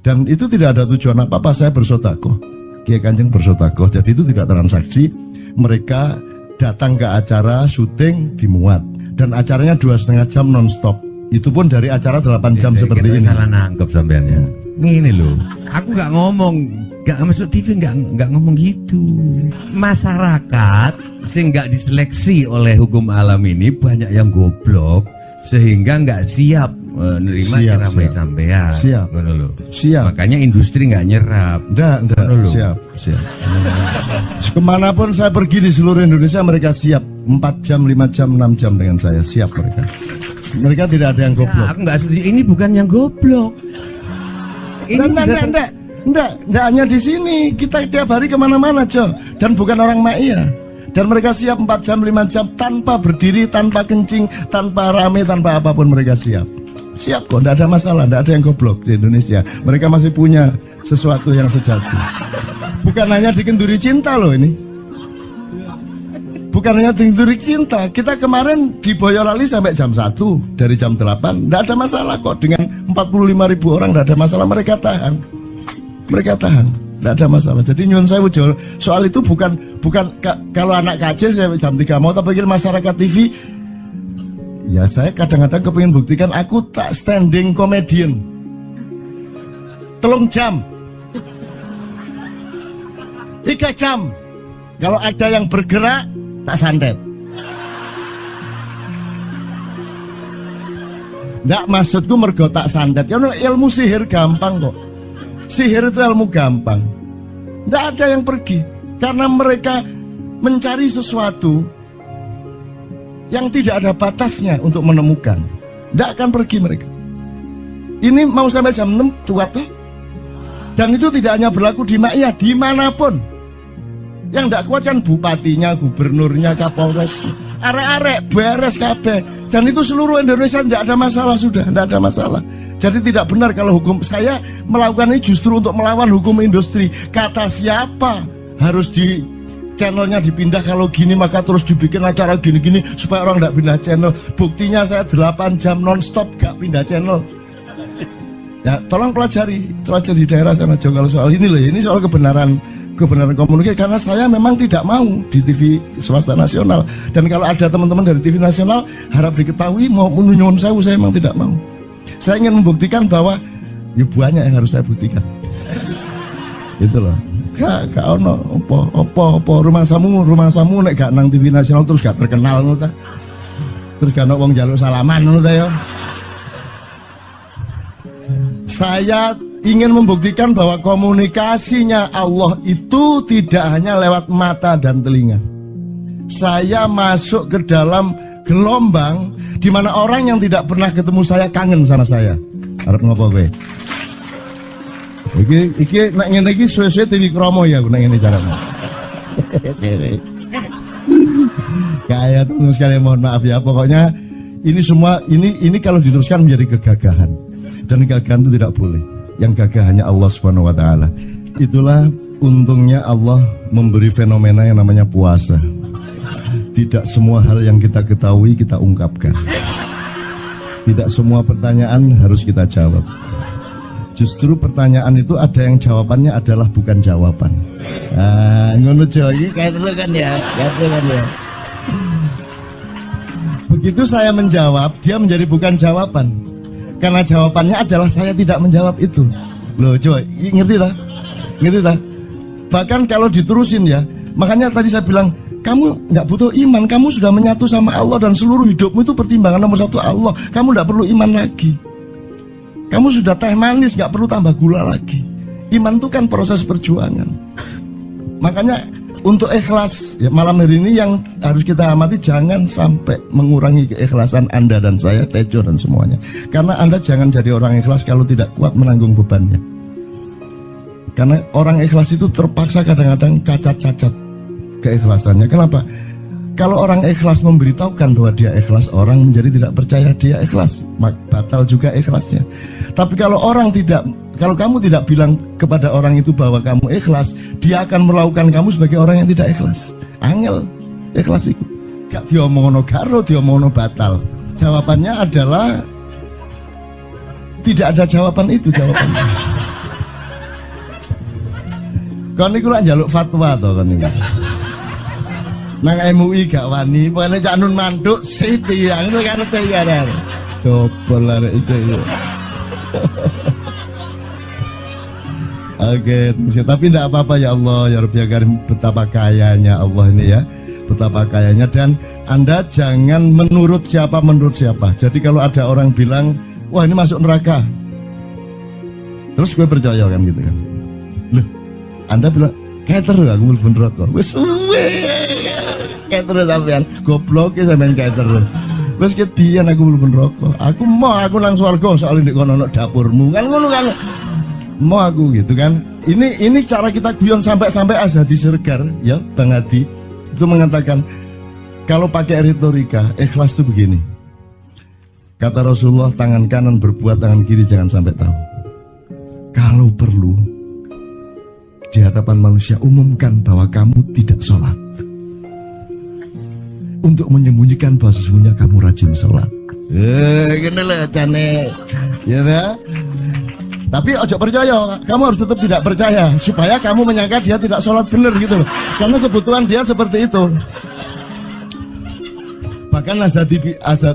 Dan itu tidak ada tujuan apa-apa, saya bersodakoh. Kiai Kanjeng bersodakoh, jadi itu tidak transaksi. Mereka datang ke acara syuting dimuat, dan acaranya 2,5 jam non-stop. Itu pun dari acara 8 jam seperti ini. Salah nangkep sampean ya. Ngene lho, aku nggak ngomong, nggak masuk TV, nggak ngomong gitu. Masyarakat sing nggak diseleksi oleh hukum alam ini banyak yang goblok sehingga nggak siap menerima ceramah sampean. Siap. Ngono lho. Siap. Makanya industri nggak nyerap. Enggak. Siap. Kemanapun saya pergi di seluruh Indonesia, mereka siap 4 jam, 5 jam, 6 jam dengan saya. Siap mereka. Mereka tidak ada yang goblok. Aku nggak setuju. Ini bukan yang goblok. Ini Enggak hanya di sini. Kita tiap hari kemana-mana, Jo. Dan bukan orang Ma'iyah. Dan mereka siap 4 jam, 5 jam tanpa berdiri, tanpa kencing, tanpa rame, tanpa apapun mereka siap. Siap kok, tidak ada masalah, tidak ada yang goblok di Indonesia. Mereka masih punya sesuatu yang sejati. Bukan hanya dikenduri cinta loh ini. Bukan hanya dikenduri cinta. Kita kemarin di Boyolali sampai jam 1, dari jam 8. Tidak ada masalah kok, dengan 45.000 orang tidak ada masalah. Mereka tahan. Tidak ada masalah. Jadi nyuwun sewu soal itu bukan kalau anak KJ saya jam 3 mau tak pikir masyarakat TV. Ya saya kadang-kadang kepingin buktikan aku tak standing comedian 3 jam 3 jam. Kalau ada yang bergerak tak santet. Nggak, maksudku mergo tak santet. Ya ilmu sihir gampang kok. Sihir itu ilmu gampang. Nggak ada yang pergi karena mereka mencari sesuatu yang tidak ada batasnya untuk menemukan. Tidak akan pergi mereka. Ini mau sampai jam 6 kuat tuh. Dan itu tidak hanya berlaku di Ma'iyah, dimanapun. Yang tidak kuat kan bupatinya, gubernurnya, kapolres, arek-arek beres kabeh. Dan itu seluruh Indonesia tidak ada masalah sudah, tidak ada masalah. Jadi tidak benar kalau hukum, saya melakukan ini justru untuk melawan hukum industri. Kata siapa harus di channelnya dipindah, kalau gini maka terus dibikin acara gini-gini supaya orang tidak pindah channel. Buktinya saya 8 jam non-stop gak pindah channel. Ya tolong pelajari di daerah sana Jo, kalau soal ini loh, ini soal kebenaran komunikasi, karena saya memang tidak mau di TV swasta nasional. Dan kalau ada teman-teman dari TV nasional harap diketahui mau menyunyun saya memang tidak mau. Saya ingin membuktikan bahwa ya banyak yang harus saya buktikan. Itu loh. Gak ono apa rumah samu nek gak nang TV nasional terus gak terkenal ngono ta. Terus gak ono wong njaluk salaman ngono ta ya. Saya ingin membuktikan bahwa komunikasinya Allah itu tidak hanya lewat mata dan telinga. Saya masuk ke dalam gelombang di mana orang yang tidak pernah ketemu saya kangen sama saya. Arep ngopo kowe? Iki nek ngene iki suwe-suwe TV Kromo ya nek ngene carane. Kayak tuh sekali, mohon maaf ya, pokoknya ini semua ini kalau diteruskan menjadi kegagahan. Dan kegagahan itu tidak boleh. Yang gagah hanya Allah Subhanahu wa taala. Itulah untungnya Allah memberi fenomena yang namanya puasa. Tidak semua hal yang kita ketahui kita ungkapkan. Tidak semua pertanyaan harus kita jawab. Justru pertanyaan itu ada yang jawabannya adalah bukan jawaban. Ngono iki kayak itu kan ya. Begitu saya menjawab, dia menjadi bukan jawaban. Karena jawabannya adalah saya tidak menjawab itu. Loh, coba ngerti tak? Bahkan kalau diterusin ya, makanya tadi saya bilang, kamu nggak butuh iman, kamu sudah menyatu sama Allah dan seluruh hidupmu itu pertimbangan nomor 1 Allah. Kamu nggak perlu iman lagi. Kamu sudah teh manis, nggak perlu tambah gula lagi. Iman itu kan proses perjuangan. Makanya untuk ikhlas ya, malam hari ini yang harus kita amati, jangan sampai mengurangi keikhlasan Anda dan saya, Tejo dan semuanya. Karena Anda jangan jadi orang ikhlas kalau tidak kuat menanggung bebannya. Karena orang ikhlas itu terpaksa kadang-kadang cacat-cacat keikhlasannya. Kenapa? Kalau orang ikhlas memberitahukan bahwa dia ikhlas, orang menjadi tidak percaya dia ikhlas, batal juga ikhlasnya. Tapi kalau kamu tidak bilang kepada orang itu bahwa kamu ikhlas, dia akan melakukan kamu sebagai orang yang tidak ikhlas. Angel ikhlas itu gak diomongono karo, diomongono batal. Jawabannya adalah tidak ada jawaban itu, jawabannya Kon niku lak njaluk fatwa to kon niku. Nang MUI gak wani, pokoknya Cak Nun mantuk sip ya, ngono karepe ya. Dobol arek itu ya. Oke, tapi tidak apa-apa ya Allah, ya Rabbi ya Karim, betapa kayanya Allah ini ya, betapa kayanya. Dan Anda jangan menurut siapa. Jadi kalau ada orang bilang, wah ini masuk neraka, terus gue percaya kan gitu kan. Loh, Anda bilang, kater aku mlebu neraka. Wis suwe. Kater sampean, goblok ya sampean kater. Wis ket biyen aku mlebu neraka. Aku nang swarga soal ndek kono dapurmu. Kan ngono kan. Mau aku gitu kan. Ini cara kita guyon sampai Azhadi Sergar ya Bang Hadi itu mengatakan kalau pakai retorika ikhlas itu begini. Kata Rasulullah, tangan kanan berbuat, tangan kiri jangan sampai tahu. Kalau perlu di hadapan manusia umumkan bahwa kamu tidak sholat, untuk menyembunyikan bahwa sesungguhnya kamu rajin sholat. Gini lah cane ya dah. Tapi ojo percaya, kamu harus tetap tidak percaya supaya kamu menyangka dia tidak sholat benar gitu loh. Karena kebutuhan dia seperti itu. Bahkan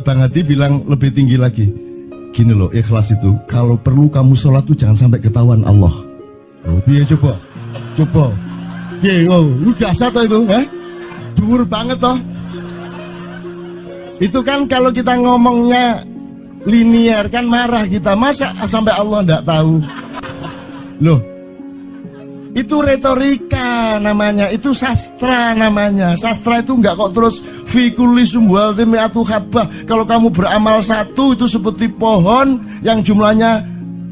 Bang Hadi bilang lebih tinggi lagi. Gini loh, ikhlas itu kalau perlu kamu sholat tuh jangan sampai ketahuan Allah. Oh, biar coba. Biar, lu jasa toh itu, dhuwur banget toh. Itu kan kalau kita ngomongnya linear kan marah kita, masa sampai Allah enggak tahu. Loh, itu retorika namanya, itu sastra namanya. Sastra itu enggak kok terus fi kulli sumbuhatin mi'atu habbah. Kalau kamu beramal satu itu seperti pohon yang jumlahnya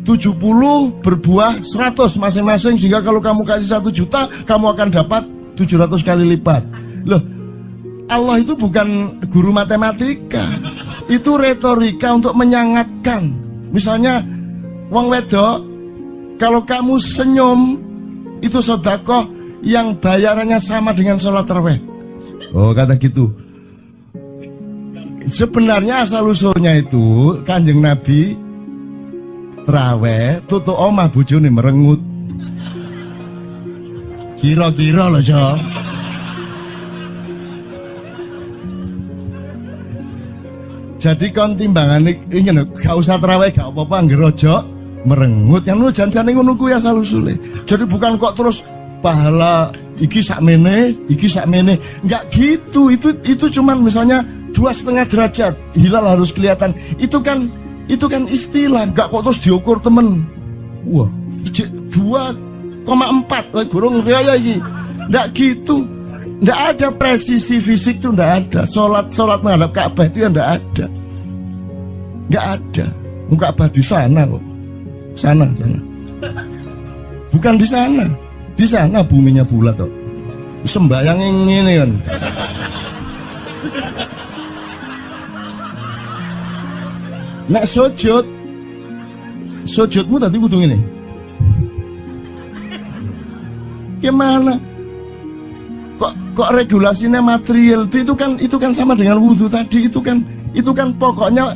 70 berbuah 100 masing-masing, sehingga kalau kamu kasih 1 juta kamu akan dapat 700 kali lipat. Loh, Allah itu bukan guru matematika. Itu retorika untuk menyangatkan. Misalnya wong wedok, kalau kamu senyum itu sedekah yang bayarannya sama dengan sholat tarawih. Oh, kata gitu. Sebenarnya asal usulnya itu Kanjeng Nabi tarawih tutuk omah bojone merengut. Kira-kira loh, Jo. Jadi kon timbangan ini gak usah terawih gak apa-apa ngerojo merengut yang lu jangan ngono kuwi asal usule. Jadi bukan kok terus pahala iki sakmene enggak gitu. Itu cuman misalnya 2,5 derajat hilal harus kelihatan. Itu kan istilah, enggak kok terus diukur temen. Wah, 2,4 gurung raya iki. Enggak gitu. Nggak ada presisi fisik tuh, nggak ada. Sholat menghadap Ka'bah itu ya nggak ada. Nggak ada. Ka'bah di sana kok. Sana. Bukan di sana. Di sana buminya bulat kok. Sembayang ini kan. Nek sujudmu tadi kudu ngene. Gimana? Kok regulasinya material itu kan sama dengan wudhu tadi. Itu kan pokoknya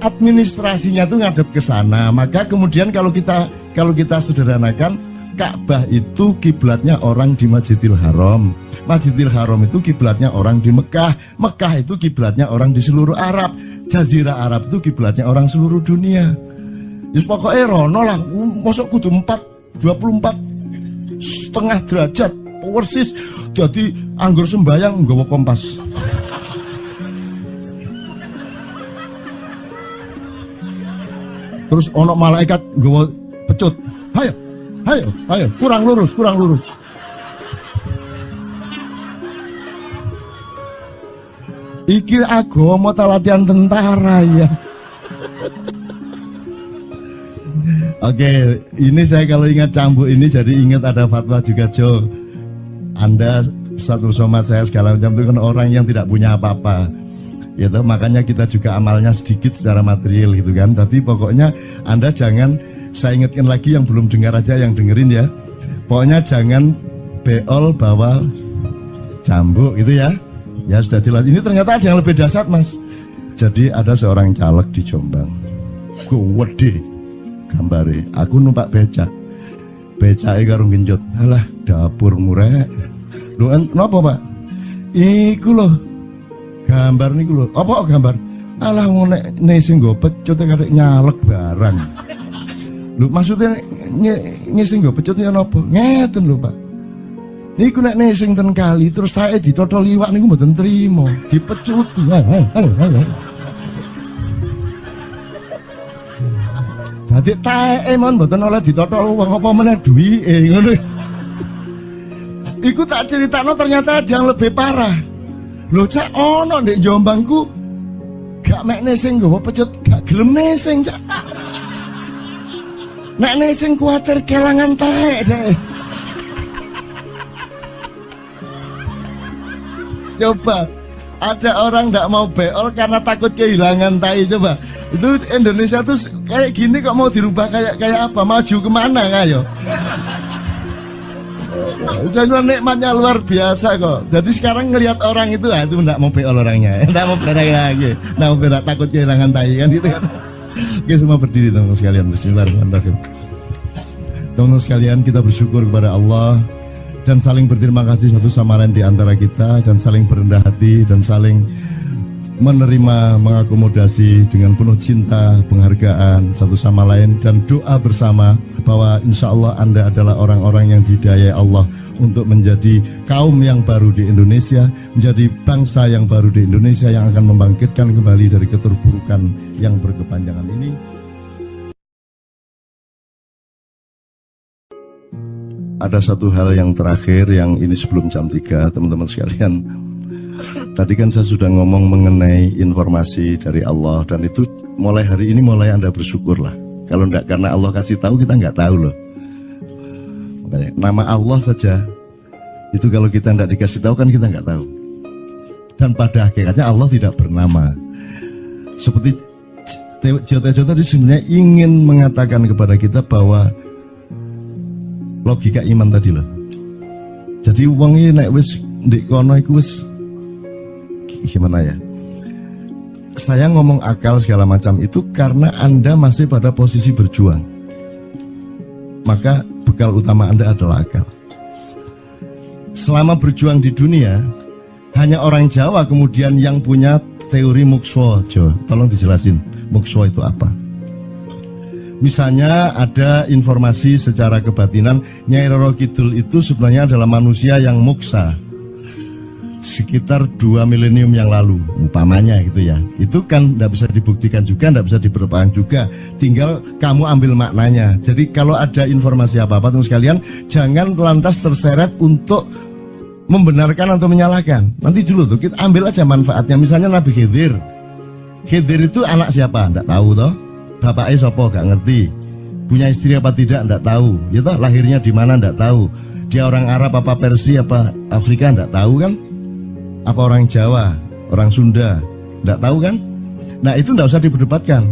administrasinya tuh ngadep ke sana. Maka kemudian kalau kita sederhanakan, Ka'bah itu kiblatnya orang di Masjidil Haram. Masjidil Haram itu kiblatnya orang di Mekah. Mekah itu kiblatnya orang di seluruh Arab. Jazirah Arab itu kiblatnya orang seluruh dunia. Yus pokoknya rono lah. Masuk kudu 24,5 derajat persis. Jadi anggur sembayang nggawa kompas. Terus ono malaikat nggawa pecut. Ayo, kurang lurus. Iki agama ta latihan tentara ya. Oke, ini saya kalau ingat cambuk ini jadi ingat ada fatwa juga, Jo. Anda satu sama saya segala macam itu kan orang yang tidak punya apa-apa, gitu. Makanya kita juga amalnya sedikit secara material gitu kan. Tapi pokoknya Anda jangan, saya ingatkan lagi yang belum dengar aja yang dengerin ya. Pokoknya jangan beol bawa cambuk gitu ya. Ya sudah jelas. Ini ternyata ada yang lebih dahsyat, Mas. Jadi ada seorang caleg di Jombang. Gede gambare. Aku numpak becak. becake karo genjot. Alah, dapur murek. Lho napa, Pak? Iku lho. Gambar niku lho. Apa gambar? Alah nek sing nggo pecut karek nyalek barang. Lho maksudnya sing nggo pecut ya napa? Ngeten lho, Pak. Niku nek sing ten kali terus saya ditotol iwak niku mboten trimo, dipecuti. Dadi taeke mon mboten oleh ditotol wong apa meneh duwike ngono. Iku tak critakno ternyata ada yang lebih parah. Lho Cak ono ndek Jombangku gak mek nesing nggawa pecut gak gelem nesing Cak. Nek nesing kuwatir kelangan taek deh. Coba ada orang nggak mau beol karena takut kehilangan tai. Coba itu Indonesia tuh kayak gini kok mau dirubah kayak apa? Maju kemana kayo? Dan nikmatnya luar biasa kok. Jadi sekarang ngelihat orang itu nggak mau beol orangnya, nggak mau berak lagi, nggak mau berak takut kehilangan tai kan gitu kan? Oke semua berdiri teman-teman sekalian. Bismillahirrahmanirrahim. Teman-teman sekalian kita bersyukur kepada Allah dan saling berterima kasih satu sama lain di antara kita dan saling berendah hati dan saling menerima, mengakomodasi dengan penuh cinta, penghargaan satu sama lain dan doa bersama bahwa insya Allah Anda adalah orang-orang yang didayai Allah untuk menjadi kaum yang baru di Indonesia, menjadi bangsa yang baru di Indonesia yang akan membangkitkan kembali dari keterpurukan yang berkepanjangan ini. Ada satu hal yang terakhir yang ini sebelum jam 3 teman-teman sekalian. Tadi kan saya sudah ngomong mengenai informasi dari Allah dan itu mulai hari ini mulai Anda bersyukurlah. Kalau enggak karena Allah kasih tahu kita enggak tahu loh. Makanya, nama Allah saja itu kalau kita enggak dikasih tahu kan kita enggak tahu. Dan pada hakikatnya Allah tidak bernama. Seperti Jotejo tadi sebenarnya ingin mengatakan kepada kita bahwa logika iman tadi loh. Jadi wong iki nek wis ndek kono iku wis gimana ya? Saya ngomong akal segala macam itu karena Anda masih pada posisi berjuang. Maka bekal utama Anda adalah akal. Selama berjuang di dunia, hanya orang Jawa kemudian yang punya teori mukswa. Jo, tolong dijelasin mukswa itu apa? Misalnya ada informasi secara kebatinan Nyai Roro Kidul itu sebenarnya adalah manusia yang muksa sekitar 2 milenium yang lalu umpamanya gitu ya. Itu kan tidak bisa dibuktikan juga, tidak bisa diperpanjang juga, tinggal kamu ambil maknanya. Jadi kalau ada informasi apa-apa teman sekalian jangan lantas terseret untuk membenarkan atau menyalahkan. Nanti dulu tuh kita ambil aja manfaatnya. Misalnya Nabi Khidir itu anak siapa? Tidak tahu toh. Bapaknya sopo gak ngerti, punya istri apa tidak enggak tahu, ya toh lahirnya di mana enggak tahu, dia orang Arab apa Persia apa Afrika enggak tahu kan, apa orang Jawa, orang Sunda enggak tahu kan. Nah itu enggak usah diperdebatkan.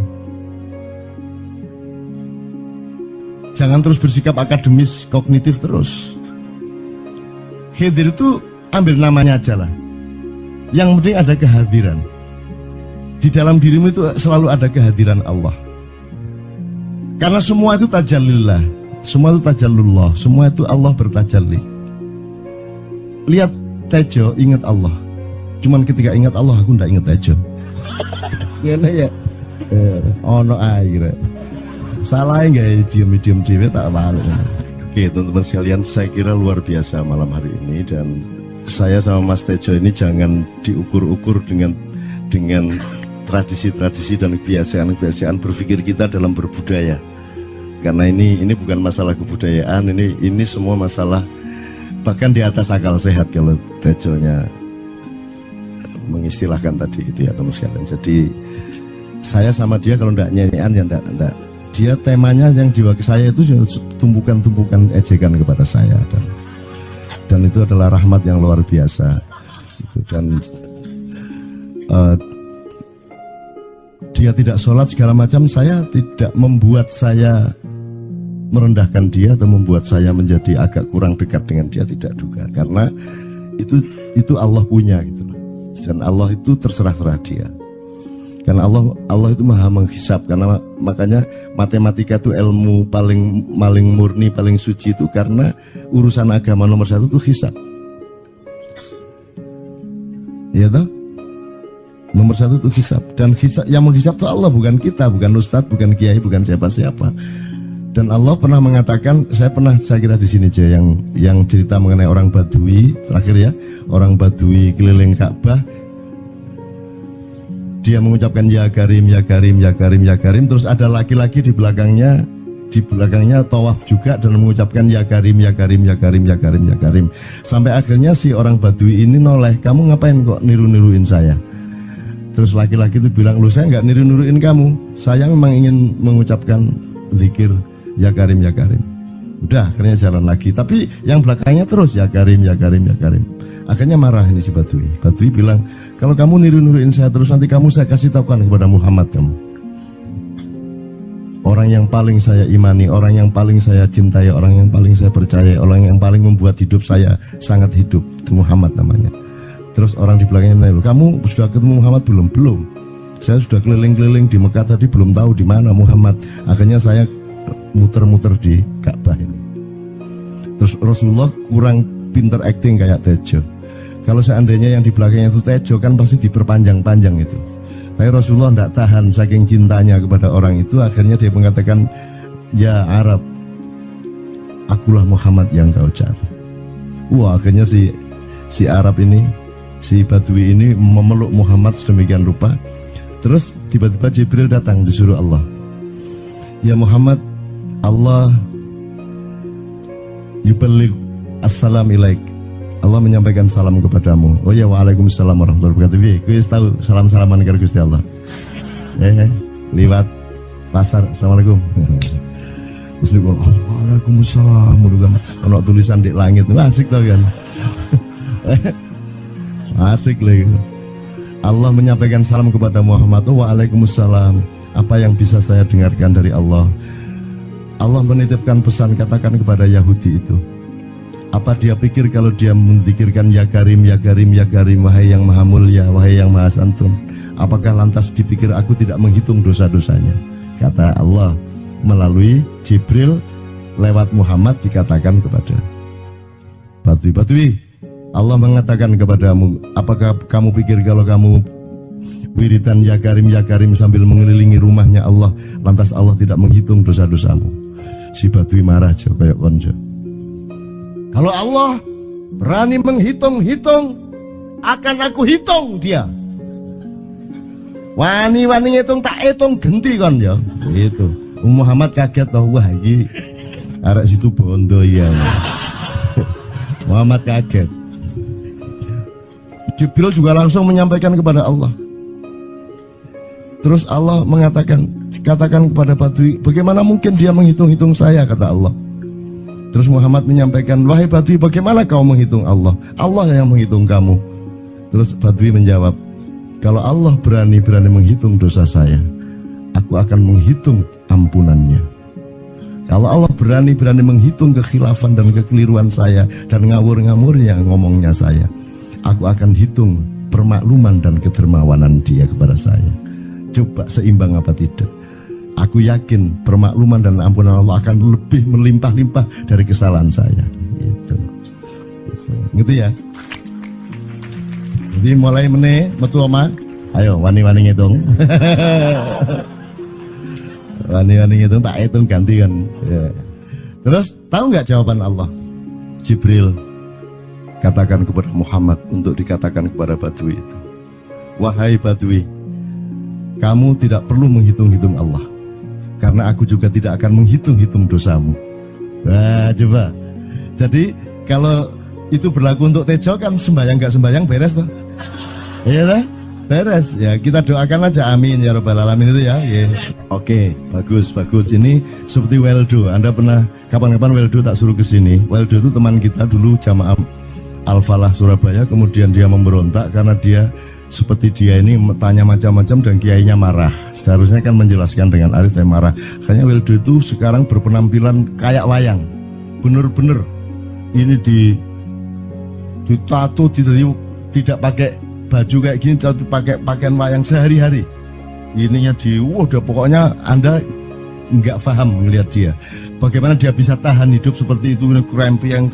Jangan terus bersikap akademis kognitif terus. Khidir itu ambil namanya aja lah, yang penting ada kehadiran. Di dalam dirimu itu selalu ada kehadiran Allah. Karena semua itu tajallillah, semua itu tajallullah, semua itu Allah bertajalli. Lihat Tejo, ingat Allah. Cuman ketika ingat Allah, aku ndak ingat Tejo. Gimana ya? Ono air. Salah nggak diem dewe tak malu. Oke teman-teman sekalian, saya kira luar biasa malam hari ini dan saya sama Mas Tejo ini jangan diukur-ukur dengan tradisi-tradisi dan kebiasaan-kebiasaan berpikir kita dalam berbudaya. Karena ini bukan masalah kebudayaan, ini semua masalah bahkan di atas akal sehat kalau Tejonya mengistilahkan tadi itu ya teman sekalian. Jadi saya sama dia kalau enggak nyanyian ya enggak. Dia temanya yang diwakili saya itu tumpukan-tumpukan ejekan kepada saya dan itu adalah rahmat yang luar biasa. Gitu. Dan dia tidak sholat segala macam, saya tidak membuat saya merendahkan dia atau membuat saya menjadi agak kurang dekat dengan dia, tidak juga, karena itu Allah punya gitu loh. Dan Allah itu terserah-serah dia. Karena Allah itu maha menghisab. Karena makanya matematika itu ilmu paling murni, paling suci itu karena urusan agama nomor satu itu hisab. Ya toh? Nomor satu itu hisab. Dan hisab, yang menghisab itu Allah, bukan kita, bukan ustadz, bukan kiai, bukan siapa-siapa. Dan Allah pernah mengatakan, saya kira di sini aja yang cerita mengenai orang Badui terakhir ya, orang Badui keliling Ka'bah. Dia mengucapkan ya Karim, ya Karim, ya Karim, ya Karim. Terus ada laki-laki di belakangnya tawaf juga dan mengucapkan ya Karim, ya Karim, ya Karim, ya Karim, ya Karim. Sampai akhirnya si orang Badui ini noleh, kamu ngapain kok niru-niruin saya? Terus laki-laki itu bilang, lu saya nggak niru-niruin kamu, saya memang ingin mengucapkan zikir ya Karim, ya Karim. Udah akhirnya jalan lagi, tapi yang belakangnya terus ya Karim, ya Karim, ya Karim. Akhirnya marah ini si Badui. Badui bilang, kalau kamu niru-niruin saya terus, nanti saya kasih tahukan kepada Muhammad kamu. Orang yang paling saya imani, orang yang paling saya cintai, orang yang paling saya percaya, orang yang paling membuat hidup saya sangat hidup, itu Muhammad namanya. Terus orang di belakangnya nanya, kamu sudah ketemu Muhammad belum? Belum. Saya sudah keliling-keliling di Mekah tadi, belum tahu di mana Muhammad. Akhirnya saya muter-muter di Ka'bah ini. Terus Rasulullah kurang pinter acting kayak Tejo. Kalau seandainya yang di belakangnya itu Tejo kan pasti diperpanjang-panjang itu. Tapi Rasulullah tidak tahan saking cintanya kepada orang itu, akhirnya dia mengatakan, ya Arab, akulah Muhammad yang kau cari. Wah, akhirnya si Arab ini, si Badui ini memeluk Muhammad sedemikian rupa. Terus tiba-tiba Jibril datang disuruh Allah. Ya Muhammad, Allah yuballigh assalam ilaik. Allah menyampaikan salam kepadamu. Oh ya, waalaikumsalam warahmatullahi wabarakatuh. Gue tahu salam-salaman karo Gusti Allah. Lewat pasar, assalamualaikum. Terus dia bilang, waalaikumsalam. Ono tulisan di langit, asik tau kan? Asik lagi. Allah menyampaikan salam kepada Muhammad. Oh, waalaikumsalam. Apa yang bisa saya dengarkan dari Allah? Allah menitipkan pesan, katakan kepada Yahudi itu. Apa dia pikir kalau dia menzikirkan ya Karim, ya Karim, ya Karim, wahai yang maha mulia, wahai yang maha santun, apakah lantas dipikir aku tidak menghitung dosa-dosanya? Kata Allah melalui Jibril lewat Muhammad dikatakan kepada Badui, Allah mengatakan kepadamu, apakah kamu pikir kalau kamu wiridan ya Karim sambil mengelilingi rumahnya Allah, lantas Allah tidak menghitung dosa-dosamu? Si Badui marah aja kayak konco. Kalau Allah berani menghitung-hitung, akan aku hitung dia. Wani-wani ngitung tak hitung genti kon ya. Gitu. Muhammad kaget toh, wah iki arek situ bondo ya. Muhammad kaget. Jibril juga langsung menyampaikan kepada Allah. Terus Allah mengatakan, katakan kepada Badui, bagaimana mungkin dia menghitung-hitung saya, kata Allah. Terus Muhammad menyampaikan, wahai Badui, bagaimana kau menghitung Allah? Allah yang menghitung kamu. Terus Badui menjawab, kalau Allah berani menghitung dosa saya, aku akan menghitung ampunannya. Kalau Allah berani menghitung kekhilafan dan kekeliruan saya dan ngawur-ngawurnya ngomongnya saya, aku akan hitung permakluman dan kedermawanan dia kepada saya. Coba seimbang apa tidak? Aku yakin permakluman dan ampunan Allah akan lebih melimpah-limpah dari kesalahan saya. Gitu ya. Jadi mulai metu oma, ayo wani-wani ngitung. Wani-wani ngitung tak hitung ganti kan. Ya. Terus tahu nggak jawaban Allah? Jibril katakan kepada Muhammad untuk dikatakan kepada Badui itu. Wahai Badui, kamu tidak perlu menghitung-hitung Allah. Karena aku juga tidak akan menghitung-hitung dosamu. Wah, coba. Jadi kalau itu berlaku untuk Tejo kan sembahyang gak sembahyang beres toh? Iya lah, beres. Ya kita doakan aja, amin ya robbal alamin itu ya. Yeah. Oke, bagus. Ini seperti Weldo. Anda pernah kapan-kapan Weldo tak suruh ke sini? Weldo itu teman kita dulu jamaah Al-Falah Surabaya. Kemudian dia memberontak karena dia seperti dia ini tanya macam-macam dan kiainya marah. Seharusnya kan menjelaskan dengan arif, yang marah. Kayaknya Weldo itu sekarang berpenampilan kayak wayang. Bener-bener ini ditato, tidak pakai baju kayak gini, tapi pakai pakaian wayang sehari-hari. ininya udah pokoknya Anda nggak paham melihat dia. Bagaimana dia bisa tahan hidup seperti itu, krempiang,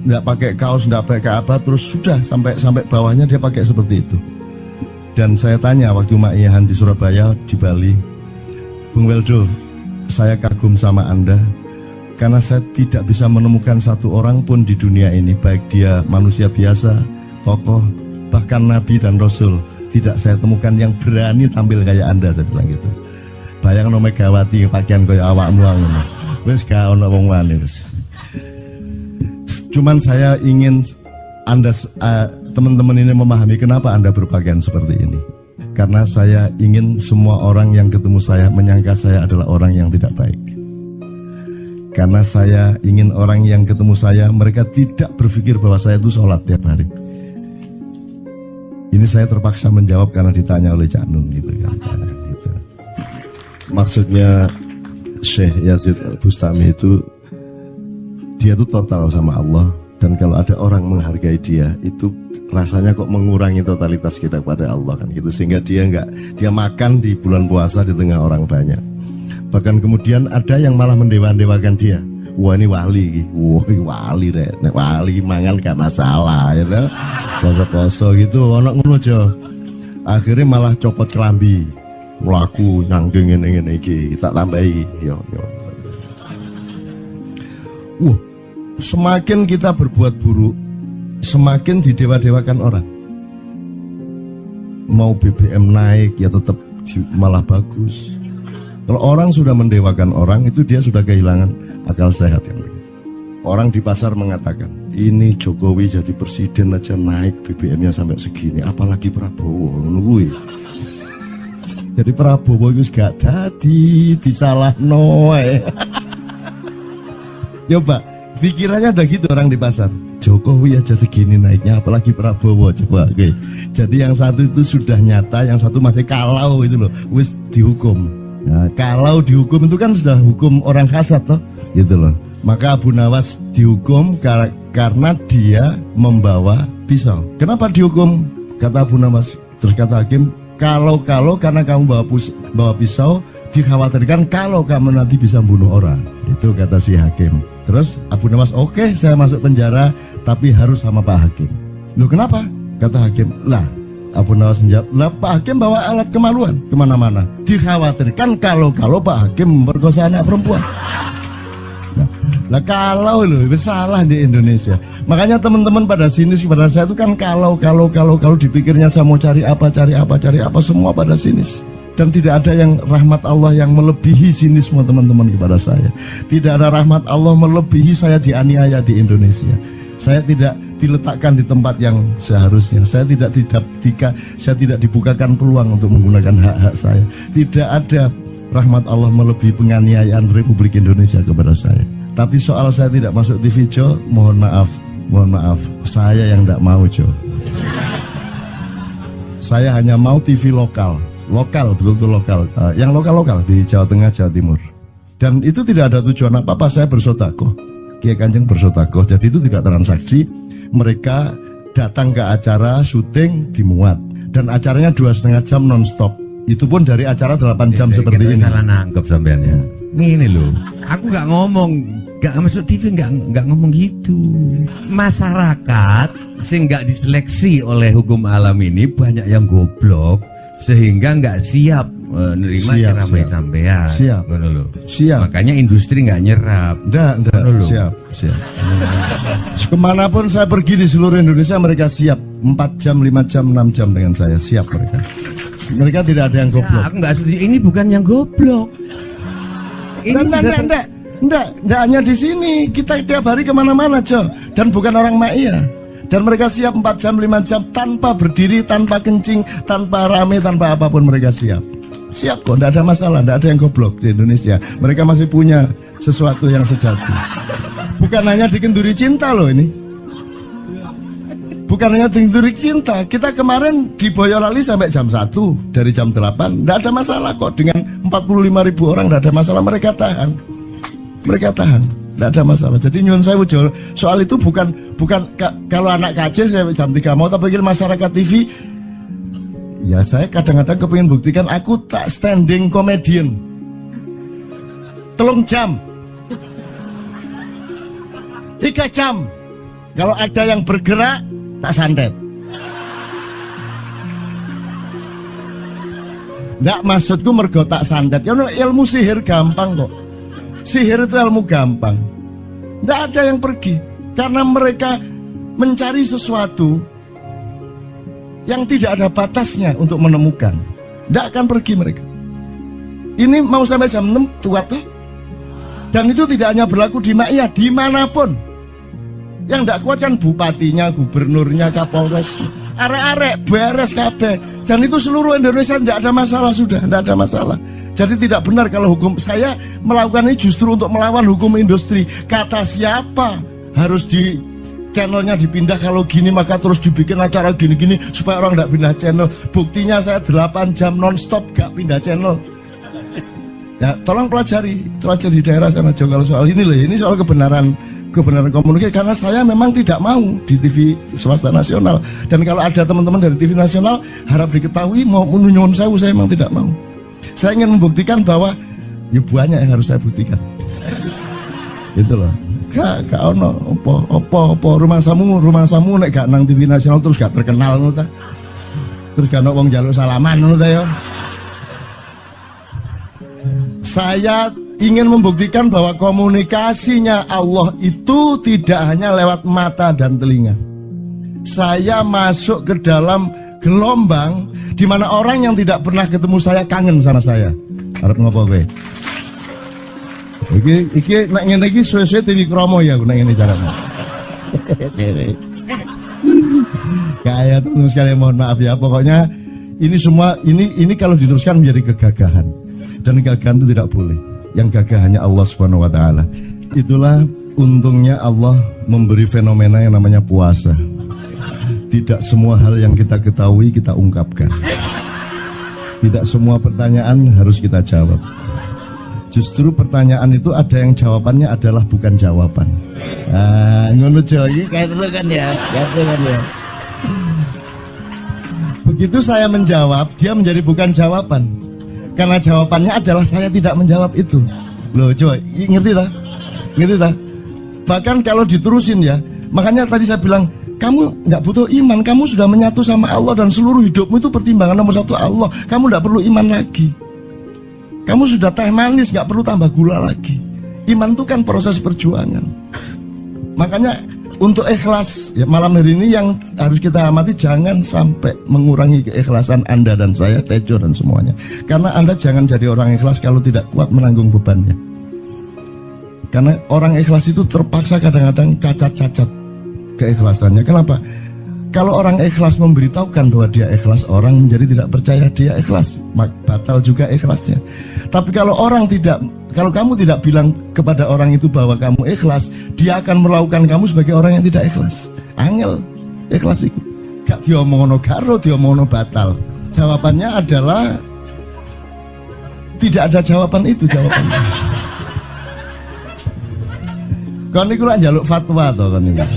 nggak pakai kaos, nggak pakai apa, terus sudah sampai bawahnya dia pakai seperti itu. Dan saya tanya waktu Ma'iyahan di Surabaya, di Bali, Bung Weldo, saya kagum sama Anda karena saya tidak bisa menemukan satu orang pun di dunia ini, baik dia manusia biasa, tokoh, bahkan Nabi dan Rasul, tidak saya temukan yang berani tampil kayak Anda, saya bilang gitu. Bayang no Megawati pakaian kayak awakmu ngono. Wis gak ono wong wani wis. Cuman saya ingin Anda teman-teman ini memahami kenapa Anda berpakaian seperti ini. Karena saya ingin semua orang yang ketemu saya menyangka saya adalah orang yang tidak baik. Karena saya ingin orang yang ketemu saya, mereka tidak berpikir bahwa saya itu sholat tiap hari. Ini saya terpaksa menjawab karena ditanya oleh Cak Nun gitu kan. Gitu. Maksudnya Syekh Yazid Bustami itu, dia itu total sama Allah. Dan kalau ada orang menghargai dia, itu rasanya kok mengurangi totalitas kita kepada Allah kan gitu. Sehingga dia makan di bulan puasa di tengah orang banyak. Bahkan kemudian ada yang malah mendewa-dewakan dia. Wah ini wali, wali deh, wali mangan gak masalah, ya gitu. Poso-poso gitu, ono ngono aja. Akhirnya malah copot kelambi, melaku nyanggeng ini tak tambahi, yo. Semakin kita berbuat buruk, semakin didewa-dewakan orang. Mau BBM naik ya tetap malah bagus. Kalau orang sudah mendewakan orang, itu dia sudah kehilangan akal sehat yang begitu. Orang di pasar mengatakan, ini Jokowi jadi presiden aja naik BBM-nya sampai segini, apalagi Prabowo nungguin. Jadi Prabowo itu gak tadi disalah noe. Coba pikirannya ada gitu orang di pasar. Jokowi aja segini naiknya, apalagi Prabowo, coba. Oke. Jadi yang satu itu sudah nyata, yang satu masih kalau itu loh, wis dihukum. Nah, kalau dihukum itu kan sudah hukum orang hasad toh, gitu loh. Maka Abu Nawas dihukum karena dia membawa pisau. Kenapa dihukum? Kata Abu Nawas. Terus kata hakim, kalau karena kamu bawa pisau, dikhawatirkan kalau kamu nanti bisa bunuh orang. Itu kata si hakim. Terus Abu Nawas, oke, saya masuk penjara, tapi harus sama Pak Hakim. Loh kenapa? Kata hakim, lah Abu Nawas menjawab, lah Pak Hakim bawa alat kemaluan kemana-mana. Dikhawatirkan kalau Pak Hakim memperkosa anak perempuan. Lah kalau loh, salah di Indonesia. Makanya teman-teman pada sinis kepada saya itu kan kalau dipikirnya saya mau cari apa semua pada sinis. Dan tidak ada yang rahmat Allah yang melebihi sinisme teman-teman kepada saya. Tidak ada rahmat Allah melebihi saya dianiaya di Indonesia. Saya tidak diletakkan di tempat yang seharusnya. Saya tidak dibukakan peluang untuk menggunakan hak-hak saya. Tidak ada rahmat Allah melebihi penganiayaan Republik Indonesia kepada saya. Tapi soal saya tidak masuk TV Jo, mohon maaf, saya yang tidak mau Jo. Saya hanya mau TV lokal, betul-betul lokal, yang lokal di Jawa Tengah, Jawa Timur. Dan itu tidak ada tujuan apa-apa, saya bersodakoh. Kiai Kanjeng bersodakoh, jadi itu tidak transaksi. Mereka datang ke acara syuting dimuat, dan acaranya 2,5 jam non-stop. Itu pun dari acara 8 jam seperti ini. Salah nangkep sampean ya. Ini loh, aku nggak ngomong, nggak masuk TV, nggak ngomong gitu. Masyarakat sing nggak diseleksi oleh hukum alam ini banyak yang goblok sehingga nggak siap menerima ceramah sampean. Siap. Makanya industri nggak nyerap. Nggak. Siap. Kemanapun saya pergi di seluruh Indonesia mereka siap 4 jam, 5 jam, 6 jam dengan saya, siap mereka. Mereka tidak ada yang goblok. Aku nggak setuju. Ini bukan yang goblok. Ini Enggak hanya di sini. Kita tiap hari kemana-mana, Jo. Dan bukan orang Ma'iyah. Dan mereka siap 4 jam, 5 jam tanpa berdiri, tanpa kencing, tanpa rame, tanpa apapun mereka siap. Siap kok, tidak ada masalah, tidak ada yang goblok di Indonesia. Mereka masih punya sesuatu yang sejati. Bukan hanya dikenduri cinta loh ini. Bukan hanya dikenduri cinta. Kita kemarin di Boyolali sampai jam 1, dari jam 8. Tidak ada masalah kok, dengan 45.000 orang tidak ada masalah, mereka tahan. Tidak ada masalah. Jadi nyuwun sewu soal itu bukan kalau anak KJ saya jam 3 mau, tapi pikir masyarakat TV Ya saya kadang-kadang kepingin buktikan aku tak standing comedian 3 jam 3 jam. Kalau ada yang bergerak tak santet. Nggak, maksudku mergo tak santet. Ya ilmu sihir gampang kok. Sihir itu ilmu gampang. Nggak ada yang pergi karena mereka mencari sesuatu yang tidak ada batasnya untuk menemukan. Tidak akan pergi mereka. Ini mau sampai jam 6 kuat tuh. Dan itu tidak hanya berlaku di Maia, dimanapun. Yang tidak kuat kan bupatinya, gubernurnya, kapolres, arek-arek beres kabeh. Dan itu seluruh Indonesia tidak ada masalah sudah, tidak ada masalah. Jadi tidak benar kalau hukum, saya melakukan ini justru untuk melawan hukum industri. Kata siapa harus di channelnya dipindah, kalau gini maka terus dibikin acara gini-gini supaya orang tidak pindah channel. Buktinya saya 8 jam non-stop gak pindah channel. Ya tolong pelajari di daerah sana juga kalau soal ini loh. Ini soal kebenaran komunikasi, karena saya memang tidak mau di TV swasta nasional. Dan kalau ada teman-teman dari TV nasional harap diketahui mau menyunyun saya memang tidak mau. Saya ingin membuktikan bahwa ya banyak yang harus saya buktikan. Itu loh. Gak ono apa rumah samu nek gak nang TV nasional terus gak terkenal ngono ta. Terus gak ono wong njaluk salaman ngono ta ya. Saya ingin membuktikan bahwa komunikasinya Allah itu tidak hanya lewat mata dan telinga. Saya masuk ke dalam gelombang di mana orang yang tidak pernah ketemu saya kangen sama saya. Arep ngopo kowe? Iki nek ngene iki suwe-suwe TV Kromo ya nek ngene carane. Kayak terus sekali mohon maaf ya, pokoknya ini semua ini kalau diteruskan menjadi kegagahan. Dan kegagahan itu tidak boleh. Yang gagah hanya Allah Subhanahu wa taala. Itulah untungnya Allah memberi fenomena yang namanya puasa. Tidak semua hal yang kita ketahui kita ungkapkan. Tidak semua pertanyaan harus kita jawab. Justru pertanyaan itu ada yang jawabannya adalah bukan jawaban. Ngono iki kayak terus kan ya. Begitu saya menjawab, dia menjadi bukan jawaban. Karena jawabannya adalah saya tidak menjawab itu. Loh, coba ngerti tak? Ngerti tak? Bahkan kalau diterusin ya, makanya tadi saya bilang, kamu nggak butuh iman, kamu sudah menyatu sama Allah dan seluruh hidupmu itu pertimbangan nomor 1 Allah. Kamu nggak perlu iman lagi. Kamu sudah teh manis, gak perlu tambah gula lagi. Iman itu kan proses perjuangan. Makanya untuk ikhlas ya, malam hari ini yang harus kita amati, jangan sampai mengurangi keikhlasan Anda dan saya, Tejo dan semuanya. Karena Anda jangan jadi orang ikhlas kalau tidak kuat menanggung bebannya. Karena orang ikhlas itu terpaksa kadang-kadang cacat-cacat keikhlasannya. Kenapa? Kalau orang ikhlas memberitahukan bahwa dia ikhlas, orang menjadi tidak percaya dia ikhlas, batal juga ikhlasnya. Tapi kalau kamu tidak bilang kepada orang itu bahwa kamu ikhlas, dia akan melakukan kamu sebagai orang yang tidak ikhlas. Angel ikhlas itu. Gak diomongono karo, diomongono batal. Jawabannya adalah tidak ada jawaban itu jawabannya. Kon niku lak njaluk fatwa to kon niku.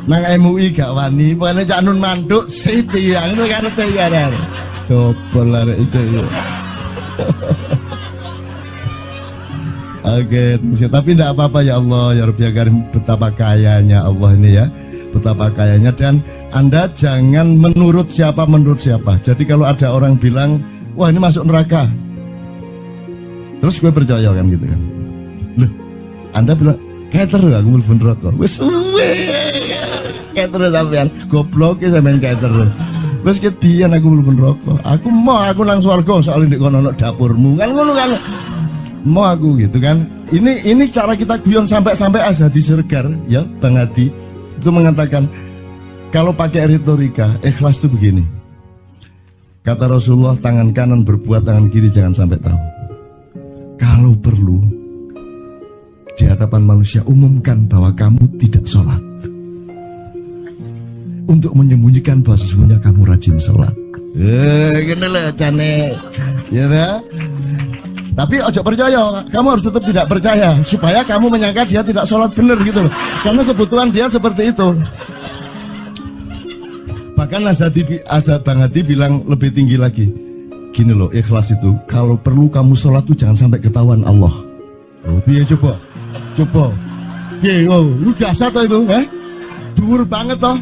Nang MUI gak wani, pokoknya Cak Nun mantuk sip ya, ngono karepe ya. Dobol arek itu ya. Oke, tapi tidak apa-apa ya Allah, ya Rabbi Karim, betapa kayanya Allah ini ya. Betapa kayanya, dan Anda jangan menurut siapa. Jadi kalau ada orang bilang, wah ini masuk neraka, terus gue percaya kan gitu kan. Loh, Anda bilang, kater aku mlebu neraka. Wis kater sampean goblok ya sampean kater. Wis ket biyen aku mlebu neraka. Aku nang swarga soal ndek kono dapurmu. Kan ngono kan. Mau aku gitu kan. Ini cara kita guyon sampai Azhadi Sergar ya, Bang Hadi itu mengatakan kalau pakai retorika ikhlas itu begini. Kata Rasulullah, tangan kanan berbuat, tangan kiri jangan sampai tahu. Kalau perlu di hadapan manusia umumkan bahwa kamu tidak sholat, untuk menyembunyikan bahwa sesungguhnya kamu rajin sholat. Gini lah cane, ya dah. Tapi ojo percaya, kamu harus tetap tidak percaya supaya kamu menyangka dia tidak sholat benar gitu loh. Karena kebutuhan dia seperti itu. Bahkan Bang Hadi bilang lebih tinggi lagi. Gini loh, ikhlas itu kalau perlu kamu sholat tuh jangan sampai ketahuan Allah. Oh, biar coba. Lu jasa toh itu, Dhuwur banget toh.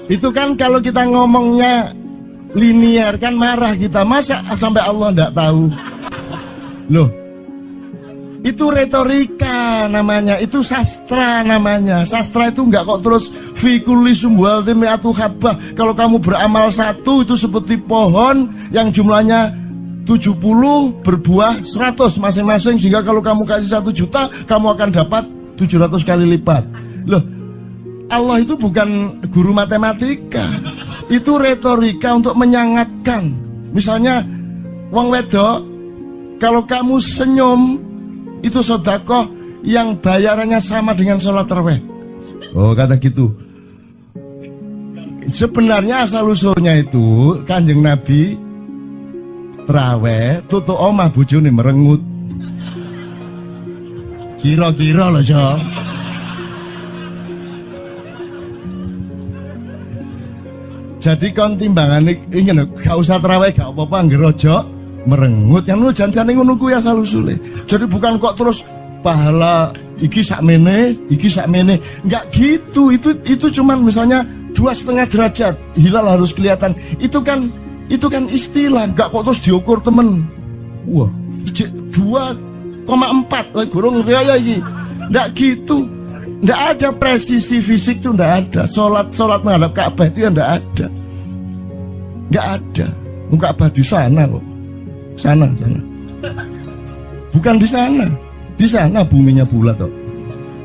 Itu kan kalau kita ngomongnya linear kan marah kita, masa sampai Allah ndak tahu? Loh, itu retorika namanya, itu sastra namanya. Sastra itu enggak kok terus fikuli sumbual timiatu habah. Kalau kamu beramal satu itu seperti pohon yang jumlahnya 70 berbuah 100 masing-masing. Jika kalau kamu kasih 1 juta, kamu akan dapat 700 kali lipat. Loh, Allah itu bukan guru matematika. Itu retorika untuk menyangatkan. Misalnya, wong wedok, kalau kamu senyum, itu sedekah yang bayarannya sama dengan sholat tarawih. Oh, kata gitu. Sebenarnya asal usulnya itu Kanjeng Nabi tarawih tutuk omah bojone merengut. Kira-kira loh, Jo. Jadi kon timbangane ingin gak usah tarawih gak apa-apa ngerojo merengut yang lu jangan ngono kuwi asal usule. Jadi bukan kok terus pahala iki sakmene, enggak gitu. Itu cuman misalnya 2,5 derajat hilal harus kelihatan. Itu kan istilah, enggak kok terus diukur temen. Wah, 2,4 gorong raya iki. Enggak gitu. Enggak ada presisi fisik tuh, enggak ada. Salat menghadap Ka'bah itu ya enggak ada. Enggak ada. Ka'bah di sana kok. Sana. Bukan di sana. Di sana buminya bulat kok.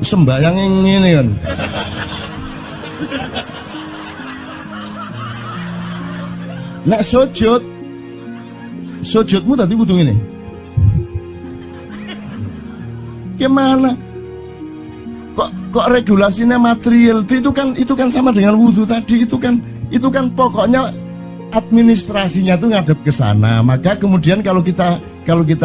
Sembayang ini kan. Nek sujudmu tadi kudu ngene. Gimana? Kok regulasinya material itu kan sama dengan wudhu tadi. Itu kan pokoknya administrasinya tuh ngadep ke sana. Maka kemudian kalau kita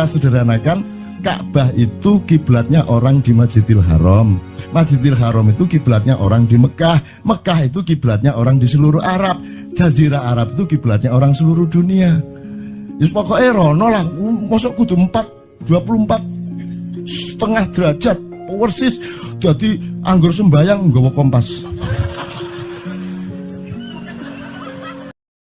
sederhanakan, Ka'bah itu kiblatnya orang di Masjidil Haram. Masjidil Haram itu kiblatnya orang di Mekah. Mekah itu kiblatnya orang di seluruh Arab. Jazirah Arab itu kiblatnya orang seluruh dunia. Yes, pokoknya rono lah. Masuk kudu 24,5 derajat persis. Jadi anggur sembayang nggawa kompas.